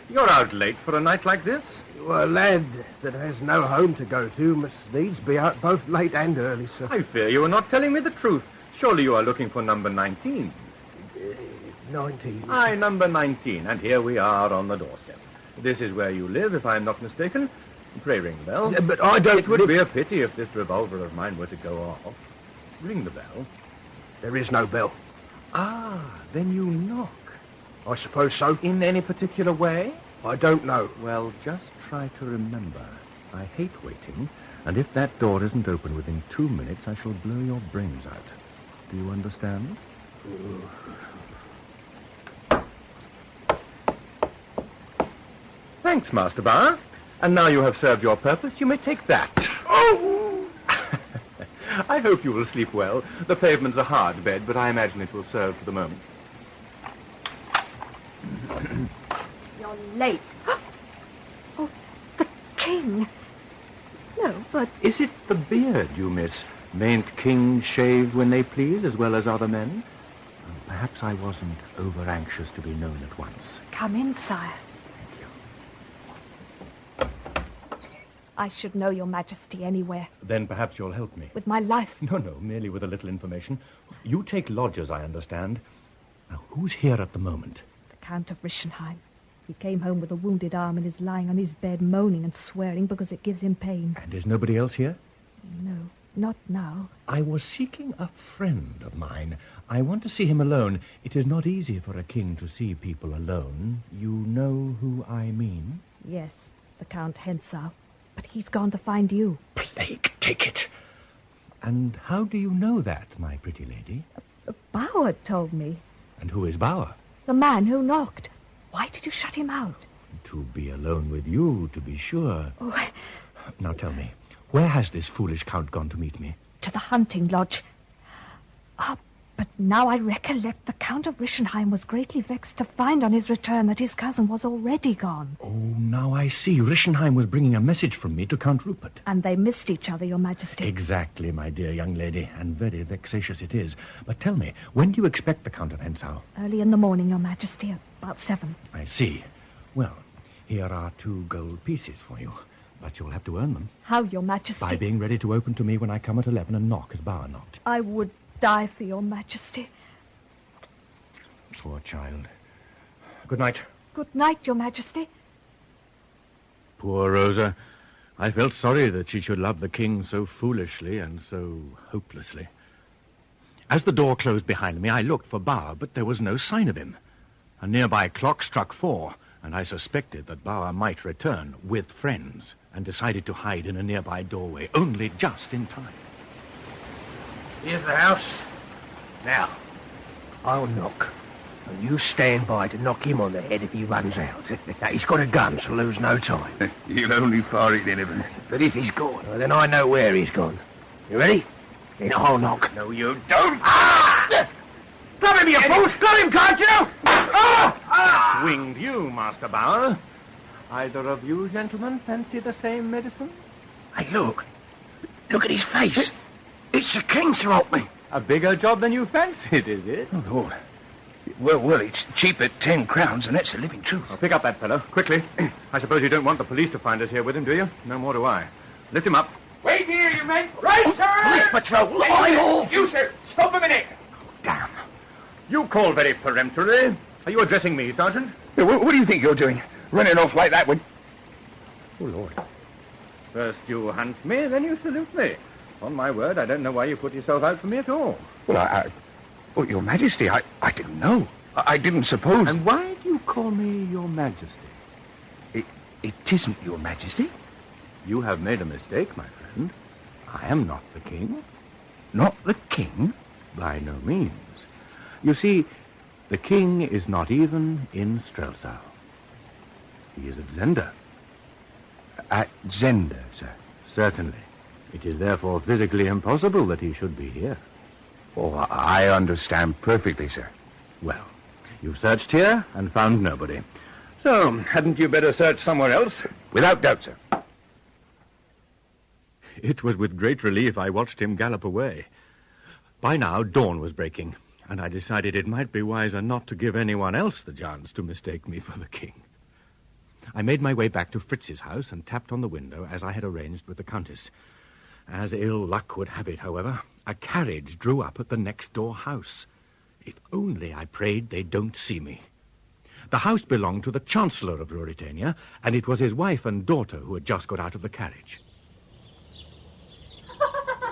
You're out late for a night like this? Well, a lad that has no home to go to must needs be out both late and early, sir. I fear you are not telling me the truth. Surely you are looking for number 19. 19. Aye, number 19, and here we are on the doorstep. This is where you live, if I'm not mistaken. Pray ring the bell. But I don't... It would be a pity if this revolver of mine were to go off. Ring the bell. There is no bell. Ah, then you knock. I suppose so. In any particular way? I don't know. Well, just try to remember. I hate waiting, and if that door isn't open within 2 minutes, I shall blow your brains out. Do you understand? Thanks, Master Bauer. And now you have served your purpose, you may take that. Oh! I hope you will sleep well. The pavement's a hard bed, but I imagine it will serve for the moment. Your late. Oh, the king. No, but... Is it the beard you miss? Mayn't kings shave when they please as well as other men? Perhaps I wasn't over-anxious to be known at once. Come in, sire. I should know your majesty anywhere. Then perhaps you'll help me. With my life. No, merely with a little information. You take lodgers, I understand. Now, who's here at the moment? The Count of Rischenheim. He came home with a wounded arm and is lying on his bed moaning and swearing because it gives him pain. And is nobody else here? No, not now. I was seeking a friend of mine. I want to see him alone. It is not easy for a king to see people alone. You know who I mean? Yes, the Count Hensau. But he's gone to find you. Plague take it. And how do you know that, my pretty lady? Bauer told me. And who is Bauer? The man who knocked. Why did you shut him out? To be alone with you, to be sure. Oh, Now tell me, where has this foolish count gone to meet me? to the hunting lodge. But now I recollect the Count of Rischenheim was greatly vexed to find on his return that his cousin was already gone. Oh, now I see. Rischenheim was bringing a message from me to Count Rupert. And they missed each other, your majesty. Exactly, my dear young lady, and very vexatious it is. But tell me, when do you expect the Count of Hensau? Early in the morning, your majesty, about 7. I see. Well, here are 2 gold pieces for you, but you'll have to earn them. How, your majesty? By being ready to open to me when I come at 11 and knock as Bauer knocked. I would die for your majesty. Poor child. Good night. Good night, your majesty. Poor Rosa. I felt sorry that she should love the king so foolishly and so hopelessly. As the door closed behind me, I looked for Bauer, but there was no sign of him. A nearby clock struck 4, and I suspected that Bauer might return with friends, and decided to hide in a nearby doorway, only just in time. Here's the house. Now, I'll knock. And you stand by to knock him on the head if he runs out. Now, he's got a gun, so lose no time. He'll only fire it in But if he's gone, well, then I know where he's gone. You ready? Then I'll knock. No, you don't. Ah! Stop him, you fool! Stop him, can't you? Ah! Winged you, Master Bauer. Either of you gentlemen fancy the same medicine? Hey, look. Look at his face. It's the king, Sir Altman. A bigger job than you fancied, is it? Oh, Lord. Well, it's cheap at 10 crowns, and that's the living truth. I'll pick up that fellow, quickly. I suppose you don't want the police to find us here with him, do you? No more do I. Lift him up. Wait here, you men. Right, sir! Police patrol. Lie. You, sir. Stop a minute. Damn. You call very peremptorily. Are you addressing me, Sergeant? What do you think you're doing? Running off like that with... Oh, Lord. First you hunt me, then you salute me. On my word, I don't know why you put yourself out for me at all. Well, Oh, Your Majesty, I didn't know. I didn't suppose... And why do you call me Your Majesty? It isn't Your Majesty. You have made a mistake, my friend. I am not the king. Not the king? By no means. You see, the king is not even in Strelsau. He is at Zenda. At Zenda, sir? Certainly. It is therefore physically impossible that he should be here. Oh, I understand perfectly, sir. Well, you've searched here and found nobody. So, hadn't you better search somewhere else? Without doubt, sir. It was with great relief I watched him gallop away. By now, dawn was breaking, and I decided it might be wiser not to give anyone else the chance to mistake me for the king. I made my way back to Fritz's house and tapped on the window as I had arranged with the Countess. As ill luck would have it, however, a carriage drew up at the next-door house. If only, I prayed, they don't see me. The house belonged to the Chancellor of Ruritania, and it was his wife and daughter who had just got out of the carriage.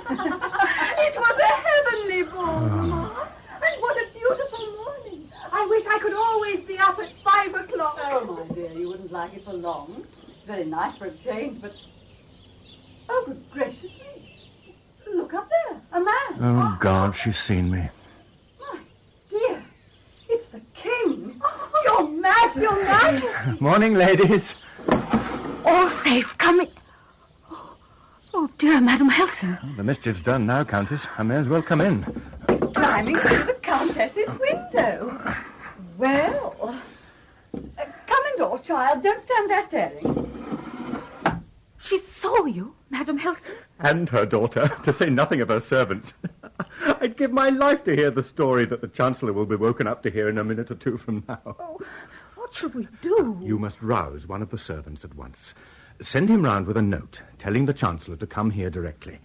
It was a heavenly ball, Mama. And what a beautiful morning. I wish I could always be up at 5 o'clock. Oh, my dear, you wouldn't like it for long. It's very nice for a change, but... Oh, good gracious me. Look up there. A man. Oh, God, she's seen me. My dear, it's the king. Your Majesty. Morning, ladies. All safe. Come in. Oh, dear, Madam Helton. The mischief's done now, Countess. I may as well come in. Climbing through the Countess's window. Well, come Open the door, child. Don't stand there staring. She saw you, Madam Helsing? And her daughter, to say nothing of her servants. I'd give my life to hear the story that the Chancellor will be woken up to hear in a minute or two from now. Oh, what should we do? You must rouse one of the servants at once. Send him round with a note, telling the Chancellor to come here directly.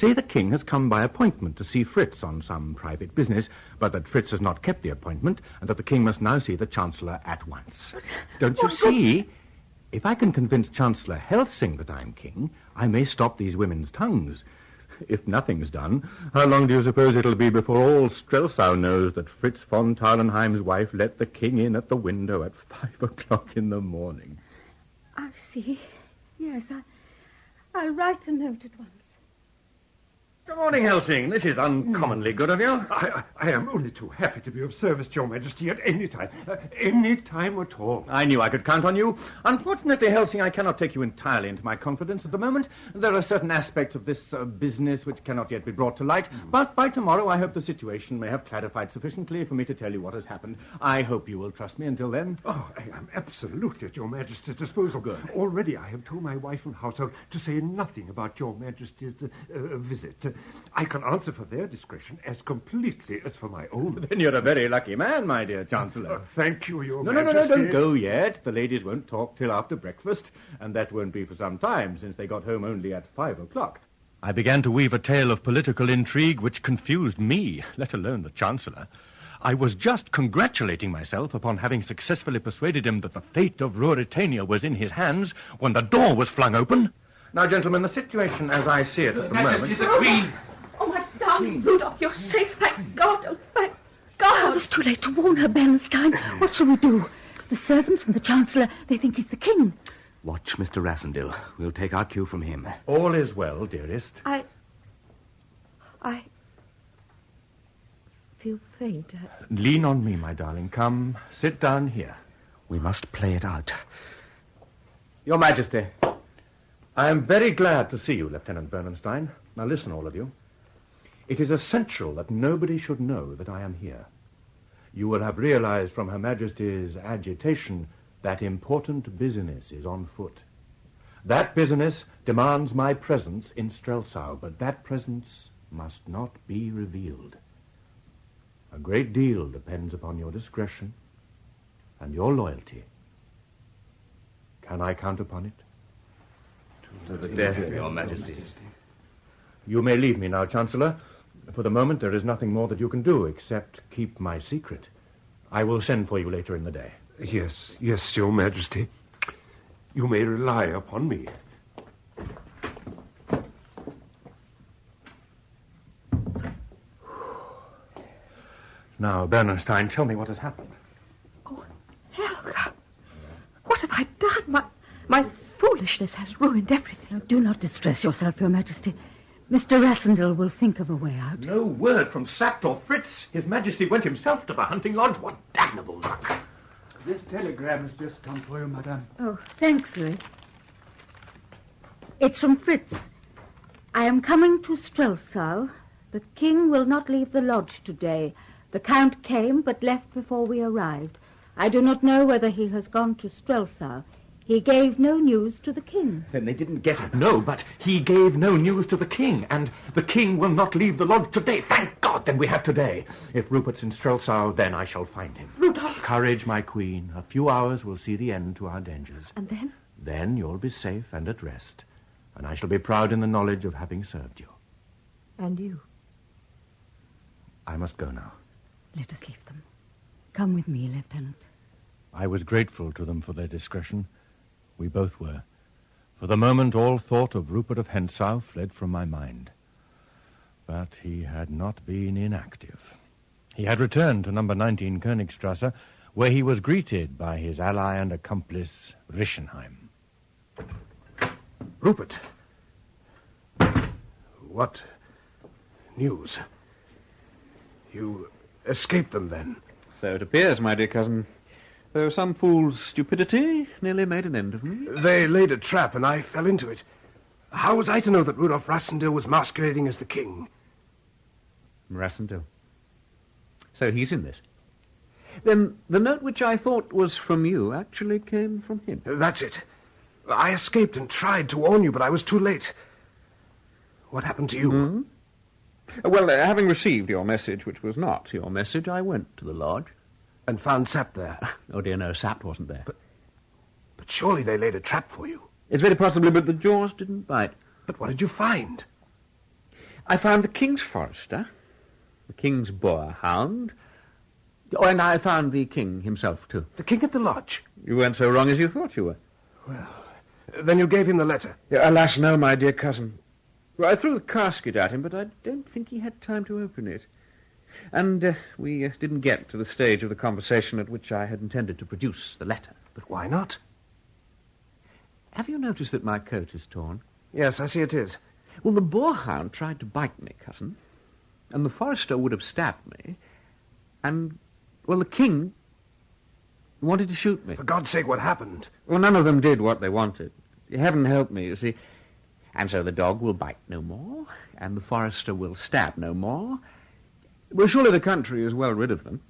Say the King has come by appointment to see Fritz on some private business, but that Fritz has not kept the appointment, and that the King must now see the Chancellor at once. Don't you see? If I can convince Chancellor Helsing that I'm king, I may stop these women's tongues. If nothing's done, how long do you suppose it'll be before all Strelsau knows that Fritz von Tarlenheim's wife let the king in at the window at 5 o'clock in the morning? I see. Yes, I'll write a note at once. Good morning, Helsing. This is uncommonly good of you. I am only too happy to be of service to your Majesty at any time. Any time at all. I knew I could count on you. Unfortunately, Helsing, I cannot take you entirely into my confidence at the moment. There are certain aspects of this business which cannot yet be brought to light, but by tomorrow I hope the situation may have clarified sufficiently for me to tell you what has happened. I hope you will trust me until then. Oh, I am absolutely at your Majesty's disposal. Good. Already I have told my wife and household to say nothing about your Majesty's visit. I can answer for their discretion as completely as for my own. Then you're a very lucky man, my dear Chancellor. Thank you, Your No, Majesty. don't go yet. The ladies won't talk till after breakfast, and that won't be for some time, since they got home only at 5 o'clock. I began to weave a tale of political intrigue which confused me, let alone the Chancellor. I was just congratulating myself upon having successfully persuaded him that the fate of Ruritania was in his hands when the door was flung open. Now, gentlemen, the situation as I see it at the moment... the Queen! Oh, my darling Rudolph, you're safe, thank God. Oh, thank God. It's too late to warn her, Bernstein. What shall we do? The servants and the Chancellor, they think he's the King. Watch Mr. Rassendyll. We'll take our cue from him. All is well, dearest. I feel faint. Lean on me, my darling. Come, sit down here. We must play it out. Your Majesty, I am very glad to see you, Lieutenant Bernstein. Now listen, all of you. It is essential that nobody should know that I am here. You will have realized from Her Majesty's agitation that important business is on foot. That business demands my presence in Strelsau, but that presence must not be revealed. A great deal depends upon your discretion and your loyalty. Can I count upon it? To the death of your Majesty. You may leave me now, Chancellor. For the moment, there is nothing more that you can do except keep my secret. I will send for you later in the day. Yes, Your Majesty. You may rely upon me. Now, Bernstein, tell me what has happened. Oh, Helga, what have I done? My foolishness has ruined everything. Now, do not distress yourself, Your Majesty. Mr. Rassendyll will think of a way out. No word from Sapt or Fritz. His Majesty went himself to the hunting lodge. What damnable luck. This telegram has just come for you, madame. Oh, thanks, Louis. It's from Fritz. I am coming to Strelsau. The king will not leave the lodge today. The Count came, but left before we arrived. I do not know whether he has gone to Strelsau. He gave no news to the king. Then they didn't get it. No, but he gave no news to the king, and the king will not leave the lodge today. Thank God, then we have today. If Rupert's in Strelsau, then I shall find him. Rudolph! Courage, my queen. A few hours will see the end to our dangers. And then? Then you'll be safe and at rest, and I shall be proud in the knowledge of having served you. And you? I must go now. Let us leave them. Come with me, Lieutenant. I was grateful to them for their discretion. We both were. For the moment, all thought of Rupert of Hentzau fled from my mind. But he had not been inactive. He had returned to number 19 Königstrasse, where he was greeted by his ally and accomplice, Rischenheim. Rupert. What news? You escaped them, then? So it appears, my dear cousin. Though some fool's stupidity nearly made an end of me. They laid a trap, and I fell into it. How was I to know that Rudolf Rassendyll was masquerading as the king? Rassendyll. So he's in this? Then the note which I thought was from you actually came from him. That's it. I escaped and tried to warn you, but I was too late. What happened to you? Hmm? Well, having received your message, which was not your message, I went to the lodge. And found Sapt there? Oh, dear, no, Sapt wasn't there. But surely they laid a trap for you. It's very possible, but the jaws didn't bite. But what did you find? I found the king's forester, the king's boar hound, oh, and I found the king himself, too. The king at the lodge? You weren't so wrong as you thought you were. Well, then you gave him the letter? Yeah, alas, no, my dear cousin. Well, I threw the casket at him, but I don't think he had time to open it. And we didn't get to the stage of the conversation at which I had intended to produce the letter. But why not? Have you noticed that my coat is torn? Yes, I see it is. Well, the boarhound tried to bite me, cousin, and the forester would have stabbed me, and, well, the king wanted to shoot me. For God's sake, what happened? Well, none of them did what they wanted. Heaven help me, you see. And so the dog will bite no more, and the forester will stab no more. Well, surely the country is well rid of them.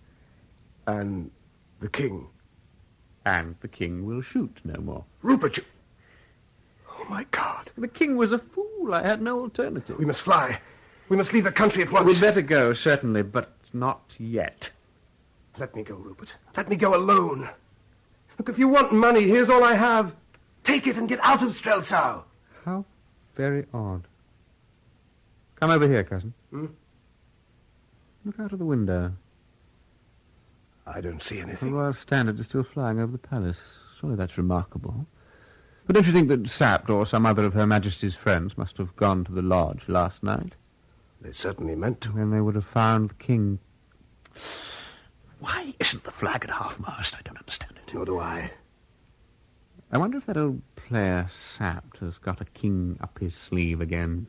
And the king? And the king will shoot no more. Rupert, you... Oh, my God. The king was a fool. I had no alternative. We must fly. We must leave the country at once. We'd better go, certainly, but not yet. Let me go, Rupert. Let me go alone. Look, if you want money, here's all I have. Take it and get out of Strelsau. How very odd. Come over here, cousin. Hmm? Look out of the window. I don't see The anything. royal standard is still flying over the palace. Surely that's remarkable. But don't you think that Sapt or some other of Her Majesty's friends must have gone to the lodge last night? They certainly meant to. Then they would have found the king. Why isn't the flag at half-mast? I don't understand it. Nor do I. I wonder if that old player Sapt has got a king up his sleeve again.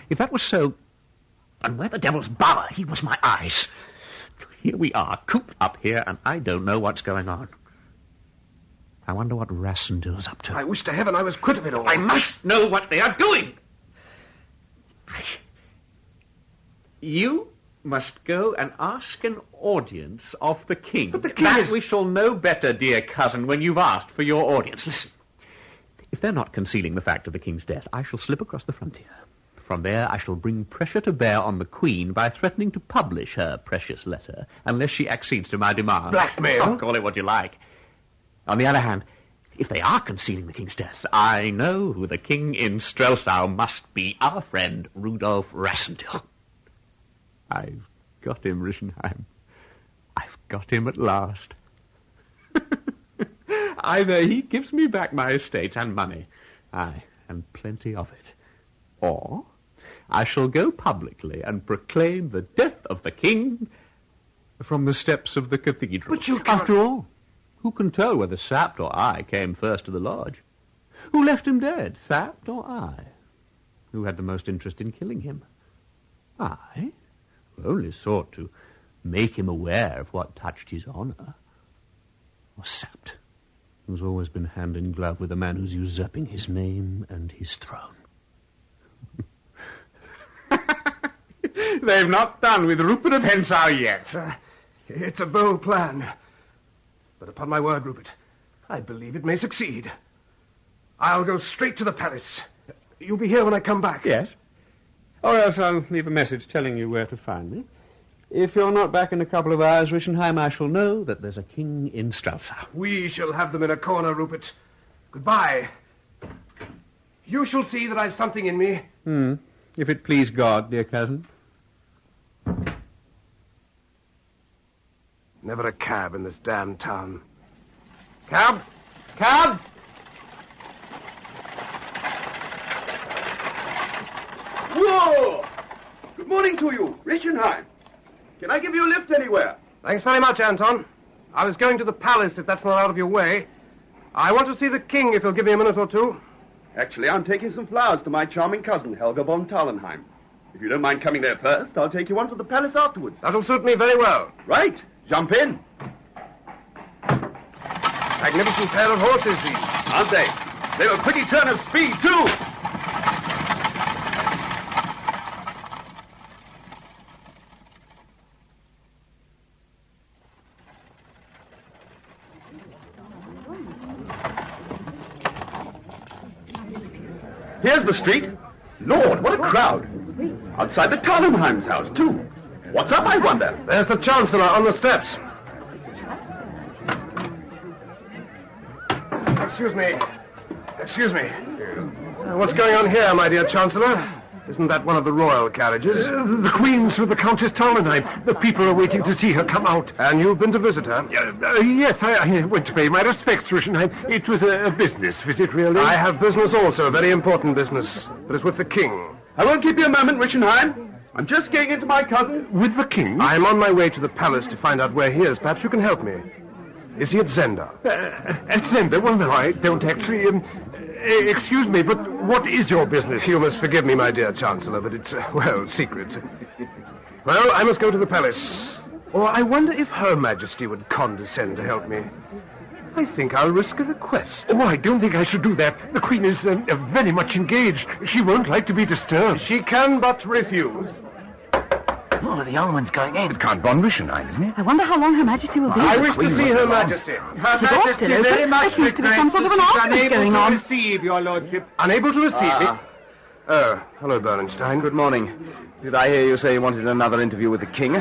If that was so... And where the devil's bower? He was my eyes. Here we are, cooped up here, and I don't know what's going on. I wonder what Rassendill's up to. I wish to heaven I was quit of it all. I must know what they are doing. You must go and ask an audience of the king. But the king that is... we shall know better, dear cousin, when you've asked for your audience. Listen, if they're not concealing the fact of the king's death, I shall slip across the frontier. From there, I shall bring pressure to bear on the Queen by threatening to publish her precious letter, unless she accedes to my demand. Blackmail? Oh, call it what you like. On the other hand, if they are concealing the king's death, I know who the king in Strelsau must be, our friend Rudolf Rassendyll. I've got him, Rischenheim. I've got him at last. Either he gives me back my estates and money, aye, and plenty of it, or I shall go publicly and proclaim the death of the king from the steps of the cathedral. But you can't... After all, who can tell whether Sapt or I came first to the lodge? Who left him dead, Sapt or I? Who had the most interest in killing him? I only sought to make him aware of what touched his honor. Or Sapt, who's always been hand in glove with a man who's usurping his name and his throne. They've not done with Rupert of Hentzau yet. It's a bold plan. But upon my word, Rupert, I believe it may succeed. I'll go straight to the palace. You'll be here when I come back. Yes. Or else I'll leave a message telling you where to find me. If you're not back in a couple of hours, Rischenheim, I shall know that there's a king in Strelsau. We shall have them in a corner, Rupert. Goodbye. You shall see that I've something in me. If it please God, dear cousin. Never a cab in this damn town. Cab? Cab? Whoa! Good morning to you, Rischenheim. Can I give you a lift anywhere? Thanks very much, Anton. I was going to the palace, if that's not out of your way. I want to see the king, if you'll give me a minute or two. Actually, I'm taking some flowers to my charming cousin, Helga von Tallenheim. If you don't mind coming there first, I'll take you on to the palace afterwards. That'll suit me very well. Right. Jump in. Magnificent pair of horses, these. Aren't they? They were a pretty turn of speed, too. Here's the street. Lord, what a crowd. Outside the Tarnheim's house, too. What's up, I wonder? There's the Chancellor on the steps. Excuse me. What's going on here, my dear Chancellor? Isn't that one of the royal carriages? The Queen's with the Countess Tarnheim. The people are waiting to see her come out. And you've been to visit her? Yes, I went to pay my respects, Rischenheim. It was a business visit, really. I have business also, a very important business. But it's with the King. I won't keep you a moment, Rischenheim. I'm just getting into my cousin. With the King? I'm on my way to the palace to find out where he is. Perhaps you can help me. Is he at Zenda? At Zenda? Well, no, I don't actually... excuse me, but what is your business? You must forgive me, my dear Chancellor, but it's, secret. Well, I must go to the palace. Or I wonder if Her Majesty would condescend to help me. I think I'll risk a request. Oh, I don't think I should do that. The Queen is very much engaged. She won't like to be disturbed. She can but refuse. Oh, the young one's going in. It can't von Rischenheim, isn't it? I wonder how long Her Majesty will be. I wish to see Her Majesty. Her Majesty very much seems to be some sort of an argument going on. Receive, your lordship. Unable to receive me? Oh, hello, Bernstein. Good morning. Did I hear you say you wanted another interview with the King?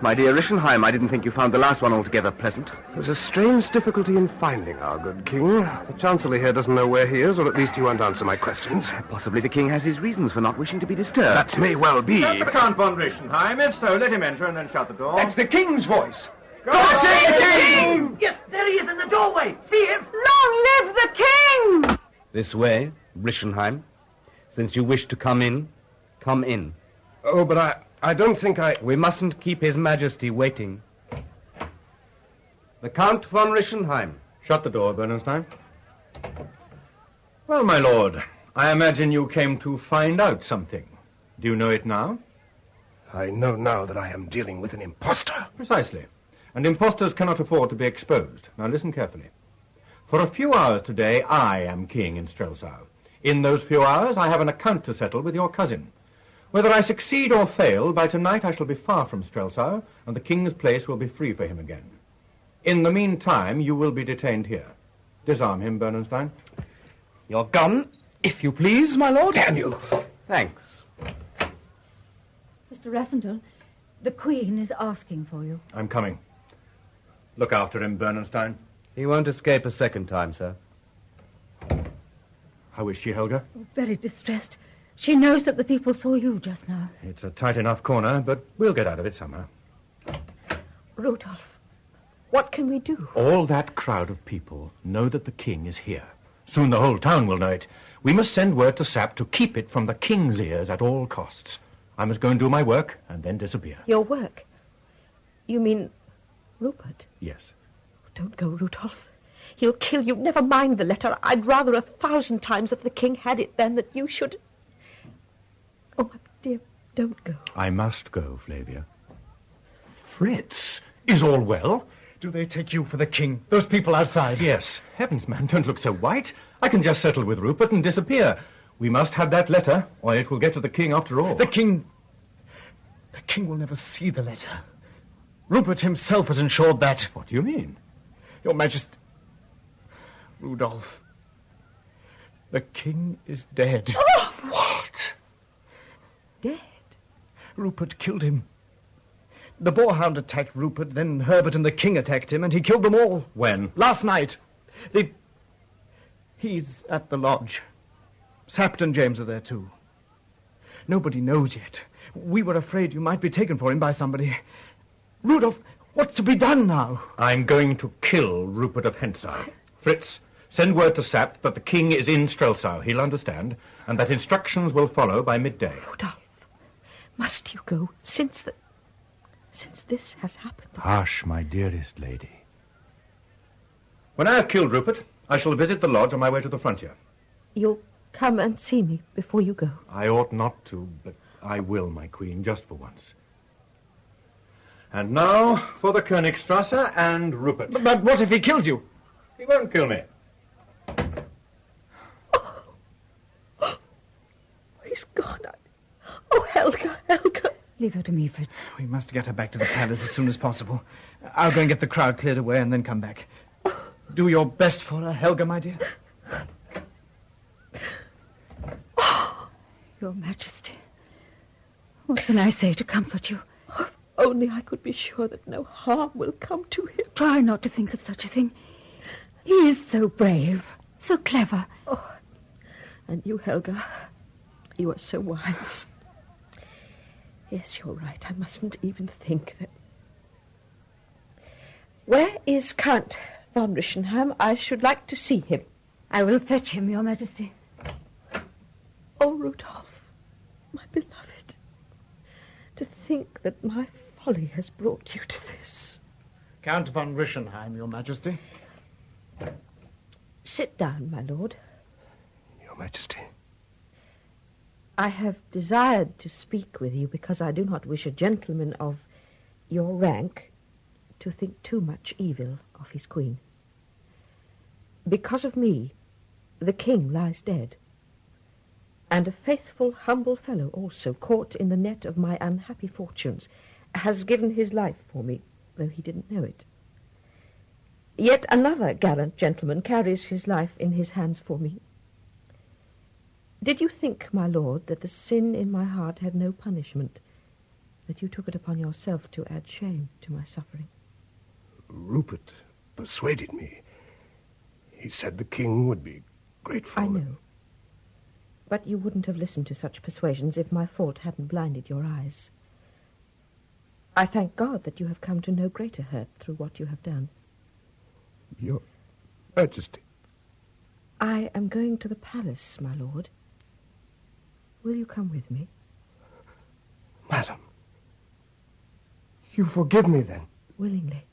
My dear Rischenheim, I didn't think you found the last one altogether pleasant. There's a strange difficulty in finding our good King. The Chancellor here doesn't know where he is, or at least he won't answer my questions. Possibly the King has his reasons for not wishing to be disturbed. That may well be. That's the Count von Rischenheim. If so, let him enter and then shut the door. That's the King's voice. God save the King! Yes, there he is in the doorway. See him? Long live the King! This way, Rischenheim. Since you wish to come in, come in. Oh, but I don't think We mustn't keep His Majesty waiting. The Count von Rischenheim. Shut the door, Bernstein. Well, my lord, I imagine you came to find out something. Do you know it now? I know now that I am dealing with an impostor. Precisely. And impostors cannot afford to be exposed. Now listen carefully. For a few hours today, I am king in Strelsau. In those few hours, I have an account to settle with your cousin. Whether I succeed or fail, by tonight I shall be far from Strelsau, and the king's place will be free for him again. In the meantime, you will be detained here. Disarm him, Bernstein. Your gun, if you please, my lord. Damn you. Thanks. Mr. Rassendel, the Queen is asking for you. I'm coming. Look after him, Bernstein. He won't escape a second time, sir. How is she, Helga? Very distressed. She knows that the people saw you just now. It's a tight enough corner, but we'll get out of it somehow. Rudolph, what can we do? All that crowd of people know that the king is here. Soon the whole town will know it. We must send word to Sap to keep it from the king's ears at all costs. I must go and do my work and then disappear. Your work? You mean Rupert? Yes. Don't go, Rudolph. He'll kill you. Never mind the letter. I'd rather 1,000 times that the king had it than that you should... Oh, my dear, don't go. I must go, Flavia. Fritz, is all well? Do they take you for the king? Those people outside? Yes. Heavens, man, don't look so white. I can just settle with Rupert and disappear. We must have that letter, or it will get to the king after all. The king will never see the letter. Rupert himself has ensured that. What do you mean? Your Majesty... Rudolph. The king is dead. Oh! What? Dead? Rupert killed him. The boarhound attacked Rupert, then Herbert and the king attacked him, and he killed them all. When? Last night. He's at the lodge. Sapt and James are there, too. Nobody knows yet. We were afraid you might be taken for him by somebody. Rudolph, what's to be done now? I'm going to kill Rupert of Hentzau. Fritz, send word to Sapt that the king is in Strelsau. He'll understand, and that instructions will follow by midday. Rudolph, must you go since this has happened? Hush, my dearest lady. When I have killed Rupert, I shall visit the lodge on my way to the frontier. You'll come and see me before you go. I ought not to, but I will, my queen, just for once. And now for the Königstrasse and Rupert. But what if he kills you? He won't kill me. He's gone. Oh, Helga. Leave her to me, Fritz. We must get her back to the palace as soon as possible. I'll go and get the crowd cleared away and then come back. Do your best for her, Helga, my dear. Your Majesty, what can I say to comfort you? Oh, if only I could be sure that no harm will come to him. Try not to think of such a thing. He is so brave, so clever. Oh, and you, Helga, you are so wise. Yes, you're right. I mustn't even think that. Where is Count von Rischenheim? I should like to see him. I will fetch him, Your Majesty. Oh, Rudolph, my beloved, to think that my folly has brought you to this. Count von Rischenheim, Your Majesty. Sit down, my lord. Your Majesty. I have desired to speak with you because I do not wish a gentleman of your rank to think too much evil of his queen. Because of me, the king lies dead, and a faithful, humble fellow also, caught in the net of my unhappy fortunes, has given his life for me, though he didn't know it. Yet another gallant gentleman carries his life in his hands for me. Did you think, my lord, that the sin in my heart had no punishment, that you took it upon yourself to add shame to my suffering? Rupert persuaded me. He said the king would be grateful. I know. But you wouldn't have listened to such persuasions if my fault hadn't blinded your eyes. I thank God that you have come to no greater hurt through what you have done. Your Majesty. I am going to the palace, my lord. Will you come with me? Madam, you forgive me then? Willingly.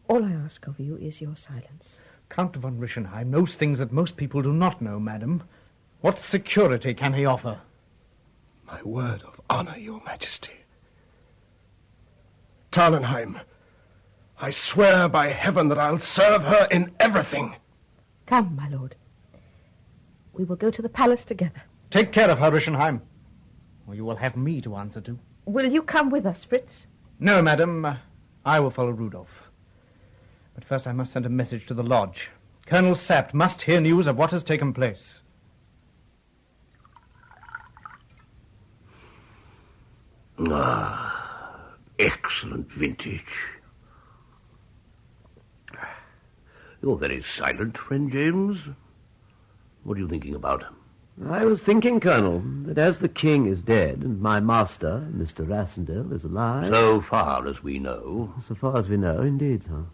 All I ask of you is your silence. Count von Rischenheim knows things that most people do not know, madam. What security can he offer? My word of honor, Your Majesty. Tarlenheim, I swear by heaven that I'll serve her in everything. Come, my lord. We will go to the palace together. Take care of her, Rischenheim, or you will have me to answer to. Will you come with us, Fritz? No, madam. I will follow Rudolph. But first I must send a message to the lodge. Colonel Sapt must hear news of what has taken place. Ah, excellent vintage. You're very silent, friend James. What are you thinking about? I was thinking, Colonel, that as the king is dead and my master, Mr. Rassendale, is alive... So far as we know. So far as we know, indeed, sir.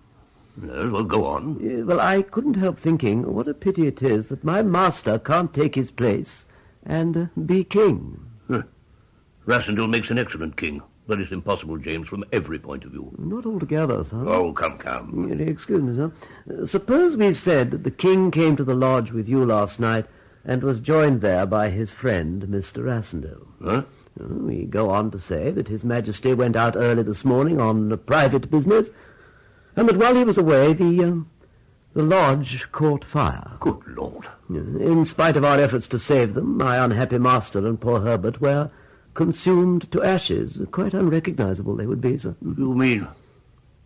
Yes, well, go on. Well, I couldn't help thinking what a pity it is that my master can't take his place and be king. Rassendale makes an excellent king. But it's impossible, James, from every point of view. Not altogether, sir. Oh, come. Excuse me, sir. Suppose we said that the king came to the lodge with you last night and was joined there by his friend, Mr. Rassendale. Huh? We go on to say that His Majesty went out early this morning on private business, and that while he was away, the lodge caught fire. Good Lord. In spite of our efforts to save them, my unhappy master and poor Herbert were consumed to ashes. Quite unrecognizable they would be, sir. You mean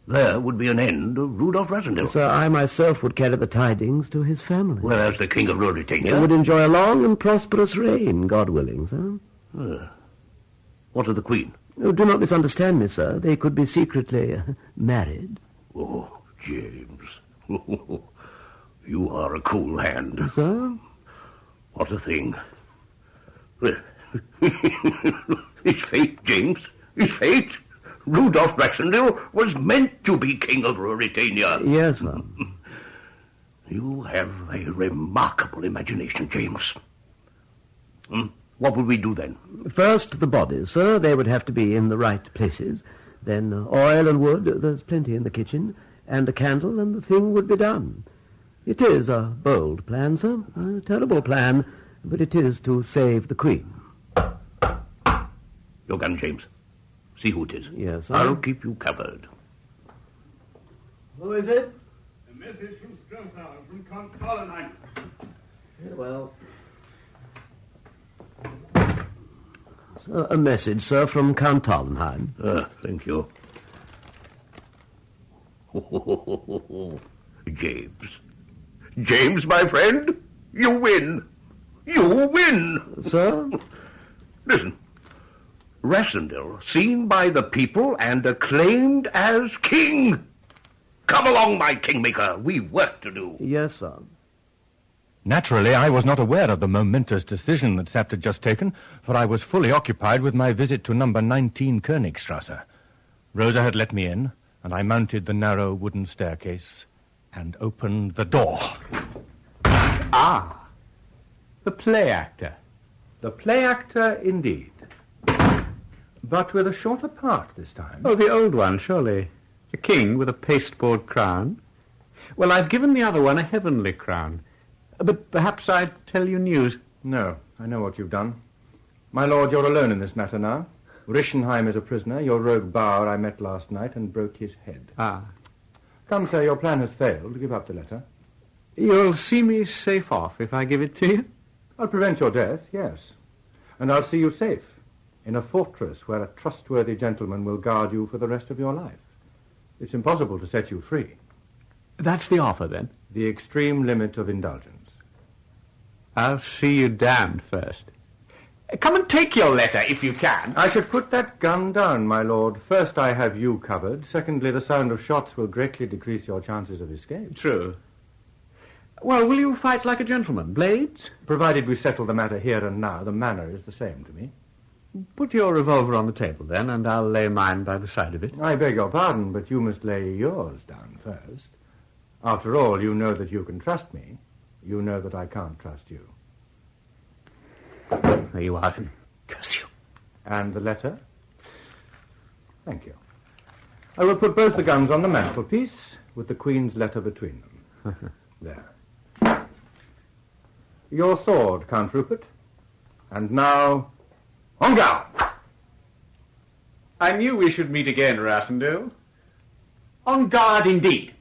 there would be an end of Rudolf Rassendale? Sir, I myself would carry the tidings to his family. Whereas the King of Ruritania... He would enjoy a long and prosperous reign, God willing, sir. What of the Queen? Oh, do not misunderstand me, sir. They could be secretly married. Oh, James. You are a cool hand. Sir? What a thing. His fate, James. His fate. Rudolf Rassendale was meant to be King of Ruritania. Yes, sir. You have a remarkable imagination, James. What would we do then? First, the bodies, sir. They would have to be in the right places. Then oil and wood. There's plenty in the kitchen. And a candle, and the thing would be done. It is a bold plan, sir. A terrible plan. But it is to save the Queen. Your gun, James. See who it is. Yes, sir. I'll keep you covered. Who is it? A message from Strelthal, from Count Tarlenheim. Well... A message, sir, from Count Tarlenheim. Thank you. James. James, my friend, you win. You win. Sir? Listen. Rassendyll, seen by the people and acclaimed as king. Come along, my kingmaker. We've work to do. Yes, sir. Naturally, I was not aware of the momentous decision that Sapt had just taken, for I was fully occupied with my visit to number 19 Königstrasse. Rosa had let me in, and I mounted the narrow wooden staircase and opened the door. Ah, the play actor. The play actor, indeed. But with a shorter part this time. Oh, the old one, surely. A king with a pasteboard crown. Well, I've given the other one a heavenly crown. But perhaps I'd tell you news. No, I know what you've done. My lord, you're alone in this matter now. Rischenheim is a prisoner. Your rogue Bauer I met last night and broke his head. Ah. Come, sir, your plan has failed. Give up the letter. You'll see me safe off if I give it to you? I'll prevent your death, yes. And I'll see you safe in a fortress where a trustworthy gentleman will guard you for the rest of your life. It's impossible to set you free. That's the offer, then? The extreme limit of indulgence. I'll see you damned first. Come and take your letter, if you can. I should put that gun down, my lord. First, I have you covered. Secondly, the sound of shots will greatly decrease your chances of escape. True. Well, will you fight like a gentleman? Blades? Provided we settle the matter here and now, the manner is the same to me. Put your revolver on the table, then, and I'll lay mine by the side of it. I beg your pardon, but you must lay yours down first. After all, you know that you can trust me. You know that I can't trust you. There you are, then. Curse you. And the letter? Thank you. I will put both the guns on the mantelpiece, with the Queen's letter between them. There. Your sword, Count Rupert. And now, en garde! I knew we should meet again, Rassendyll. En garde, indeed.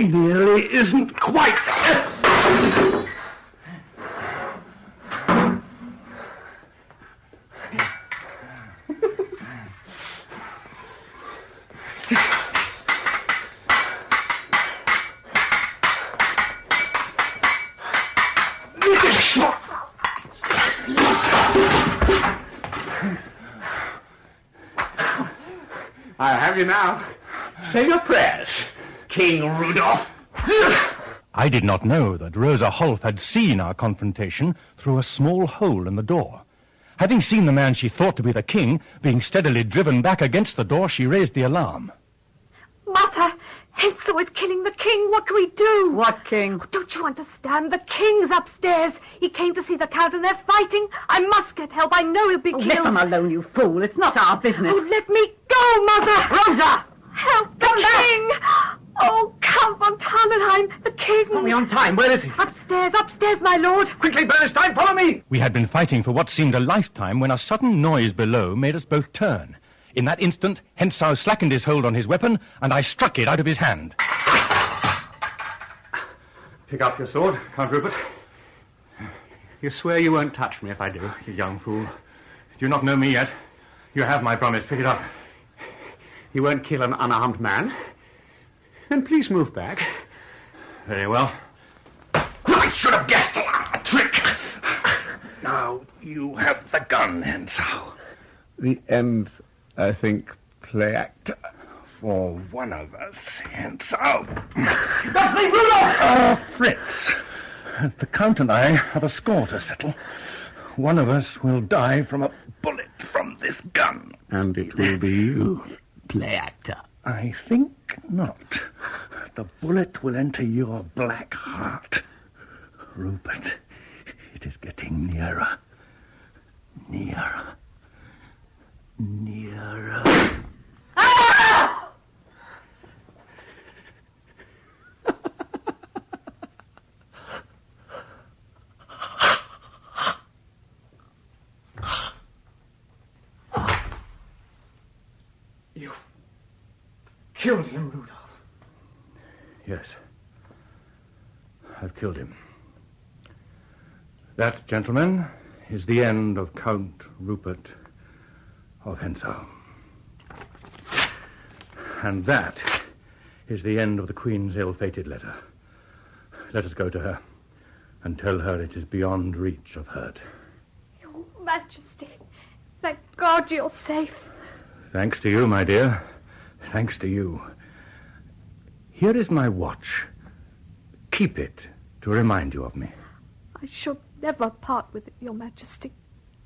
Nearly isn't quite. I have you now. Say your prayers, King Rudolph. I did not know that Rosa Holf had seen our confrontation through a small hole in the door. Having seen the man she thought to be the king being steadily driven back against the door, she raised the alarm. Mother, Henzo is killing the king. What can we do? What king? Oh, don't you understand? The king's upstairs. He came to see the count and they're fighting. I must get help. I know he'll be killed. Let them alone, you fool. It's not our business. Oh, let me go, Mother. Rosa! Help the king! Oh, Count von Tarnenheim, the king! Only on time. Where is he? Upstairs, my lord. Quickly, Bernstein, follow me! We had been fighting for what seemed a lifetime when a sudden noise below made us both turn. In that instant, Hentzau slackened his hold on his weapon, and I struck it out of his hand. Pick up your sword, Count Rupert. You swear you won't touch me if I do. You young fool. Do you not know me yet? You have my promise. Pick it up. You won't kill an unarmed man. Then please move back. Very well. I should have guessed a trick. Now you have the gun, Hentzau. The end, I think, play actor. For one of us, Hentzau. That's me, Rudolph! Fritz, the Count and I have a score to settle. One of us will die from a bullet from this gun. And it will be you, play actor. I think not. The bullet will enter your black heart. Rupert, it is getting nearer. Nearer. Nearer. Ah! killed him, Rudolph. Yes. I've killed him. That, gentlemen, is the end of Count Rupert of Hentzau. And that is the end of the Queen's ill-fated letter. Let us go to her and tell her it is beyond reach of hurt. Your Majesty, thank God you're safe. Thanks to you, my dear. Thanks to you. Here is my watch. Keep it to remind you of me. I shall never part with it, Your Majesty.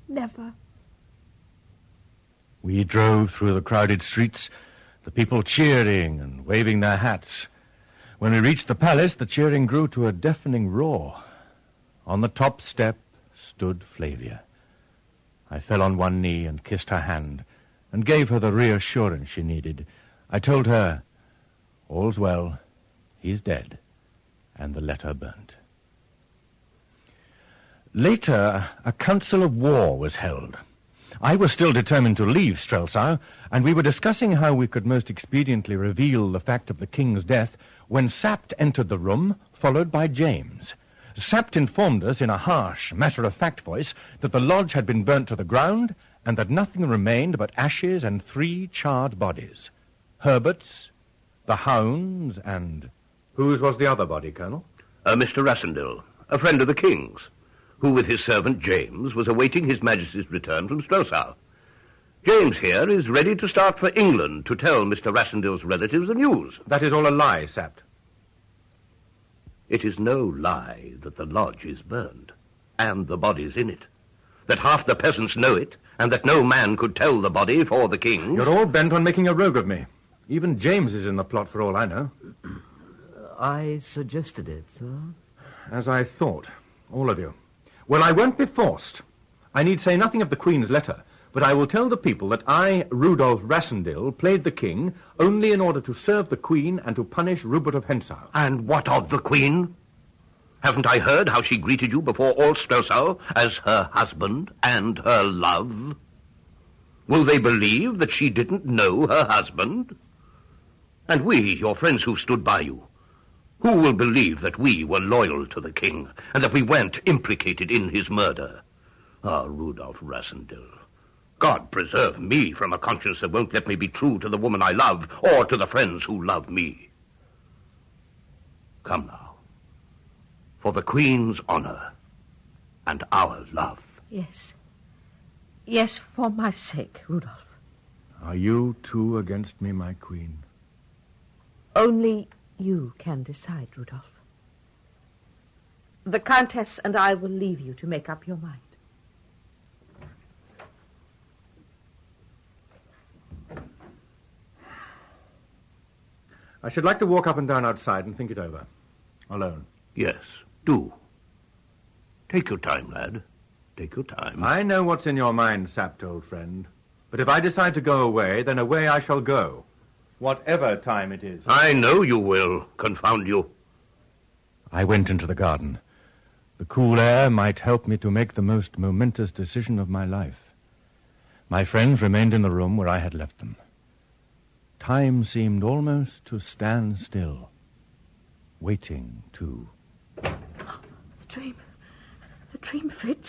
Never. We drove through the crowded streets, the people cheering and waving their hats. When we reached the palace, the cheering grew to a deafening roar. On the top step stood Flavia. I fell on one knee and kissed her hand and gave her the reassurance she needed. I told her, all's well, he's dead, and the letter burnt. Later, a council of war was held. I was still determined to leave Strelsau, and we were discussing how we could most expediently reveal the fact of the king's death when Sapt entered the room, followed by James. Sapt informed us in a harsh, matter-of-fact voice that the lodge had been burnt to the ground and that nothing remained but ashes and 3 charred bodies. Herbert's, the hound's, and... Whose was the other body, Colonel? Mr. Rassendyll, a friend of the king's, who with his servant James was awaiting His Majesty's return from Strelsau. James here is ready to start for England to tell Mr. Rassendyll's relatives the news. That is all a lie, Sapt. It is no lie that the lodge is burned, and the bodies in it. That half the peasants know it, and that no man could tell the body for the king. You're all bent on making a rogue of me. Even James is in the plot for all I know. I suggested it, sir. As I thought, all of you. Well, I won't be forced. I need say nothing of the Queen's letter, but I will tell the people that I, Rudolf Rassendyll, played the king only in order to serve the Queen and to punish Rupert of Hentzau. And what of the Queen? Haven't I heard how she greeted you before all Strelsau as her husband and her love? Will they believe that she didn't know her husband? And we, your friends who stood by you, who will believe that we were loyal to the king and that we weren't implicated in his murder? Ah, Rudolf Rassendyll, God preserve me from a conscience that won't let me be true to the woman I love or to the friends who love me. Come now, for the Queen's honor and our love. Yes. Yes, for my sake, Rudolf. Are you too against me, my Queen? Only you can decide, Rudolf. The Countess and I will leave you to make up your mind. I should like to walk up and down outside and think it over. Alone. Yes, do. Take your time, lad. Take your time. I know what's in your mind, Sapt, old friend. But if I decide to go away, then away I shall go. Whatever time it is. I know you will, confound you. I went into the garden. The cool air might help me to make the most momentous decision of my life. My friends remained in the room where I had left them. Time seemed almost to stand still, waiting to... The dream, Fritz.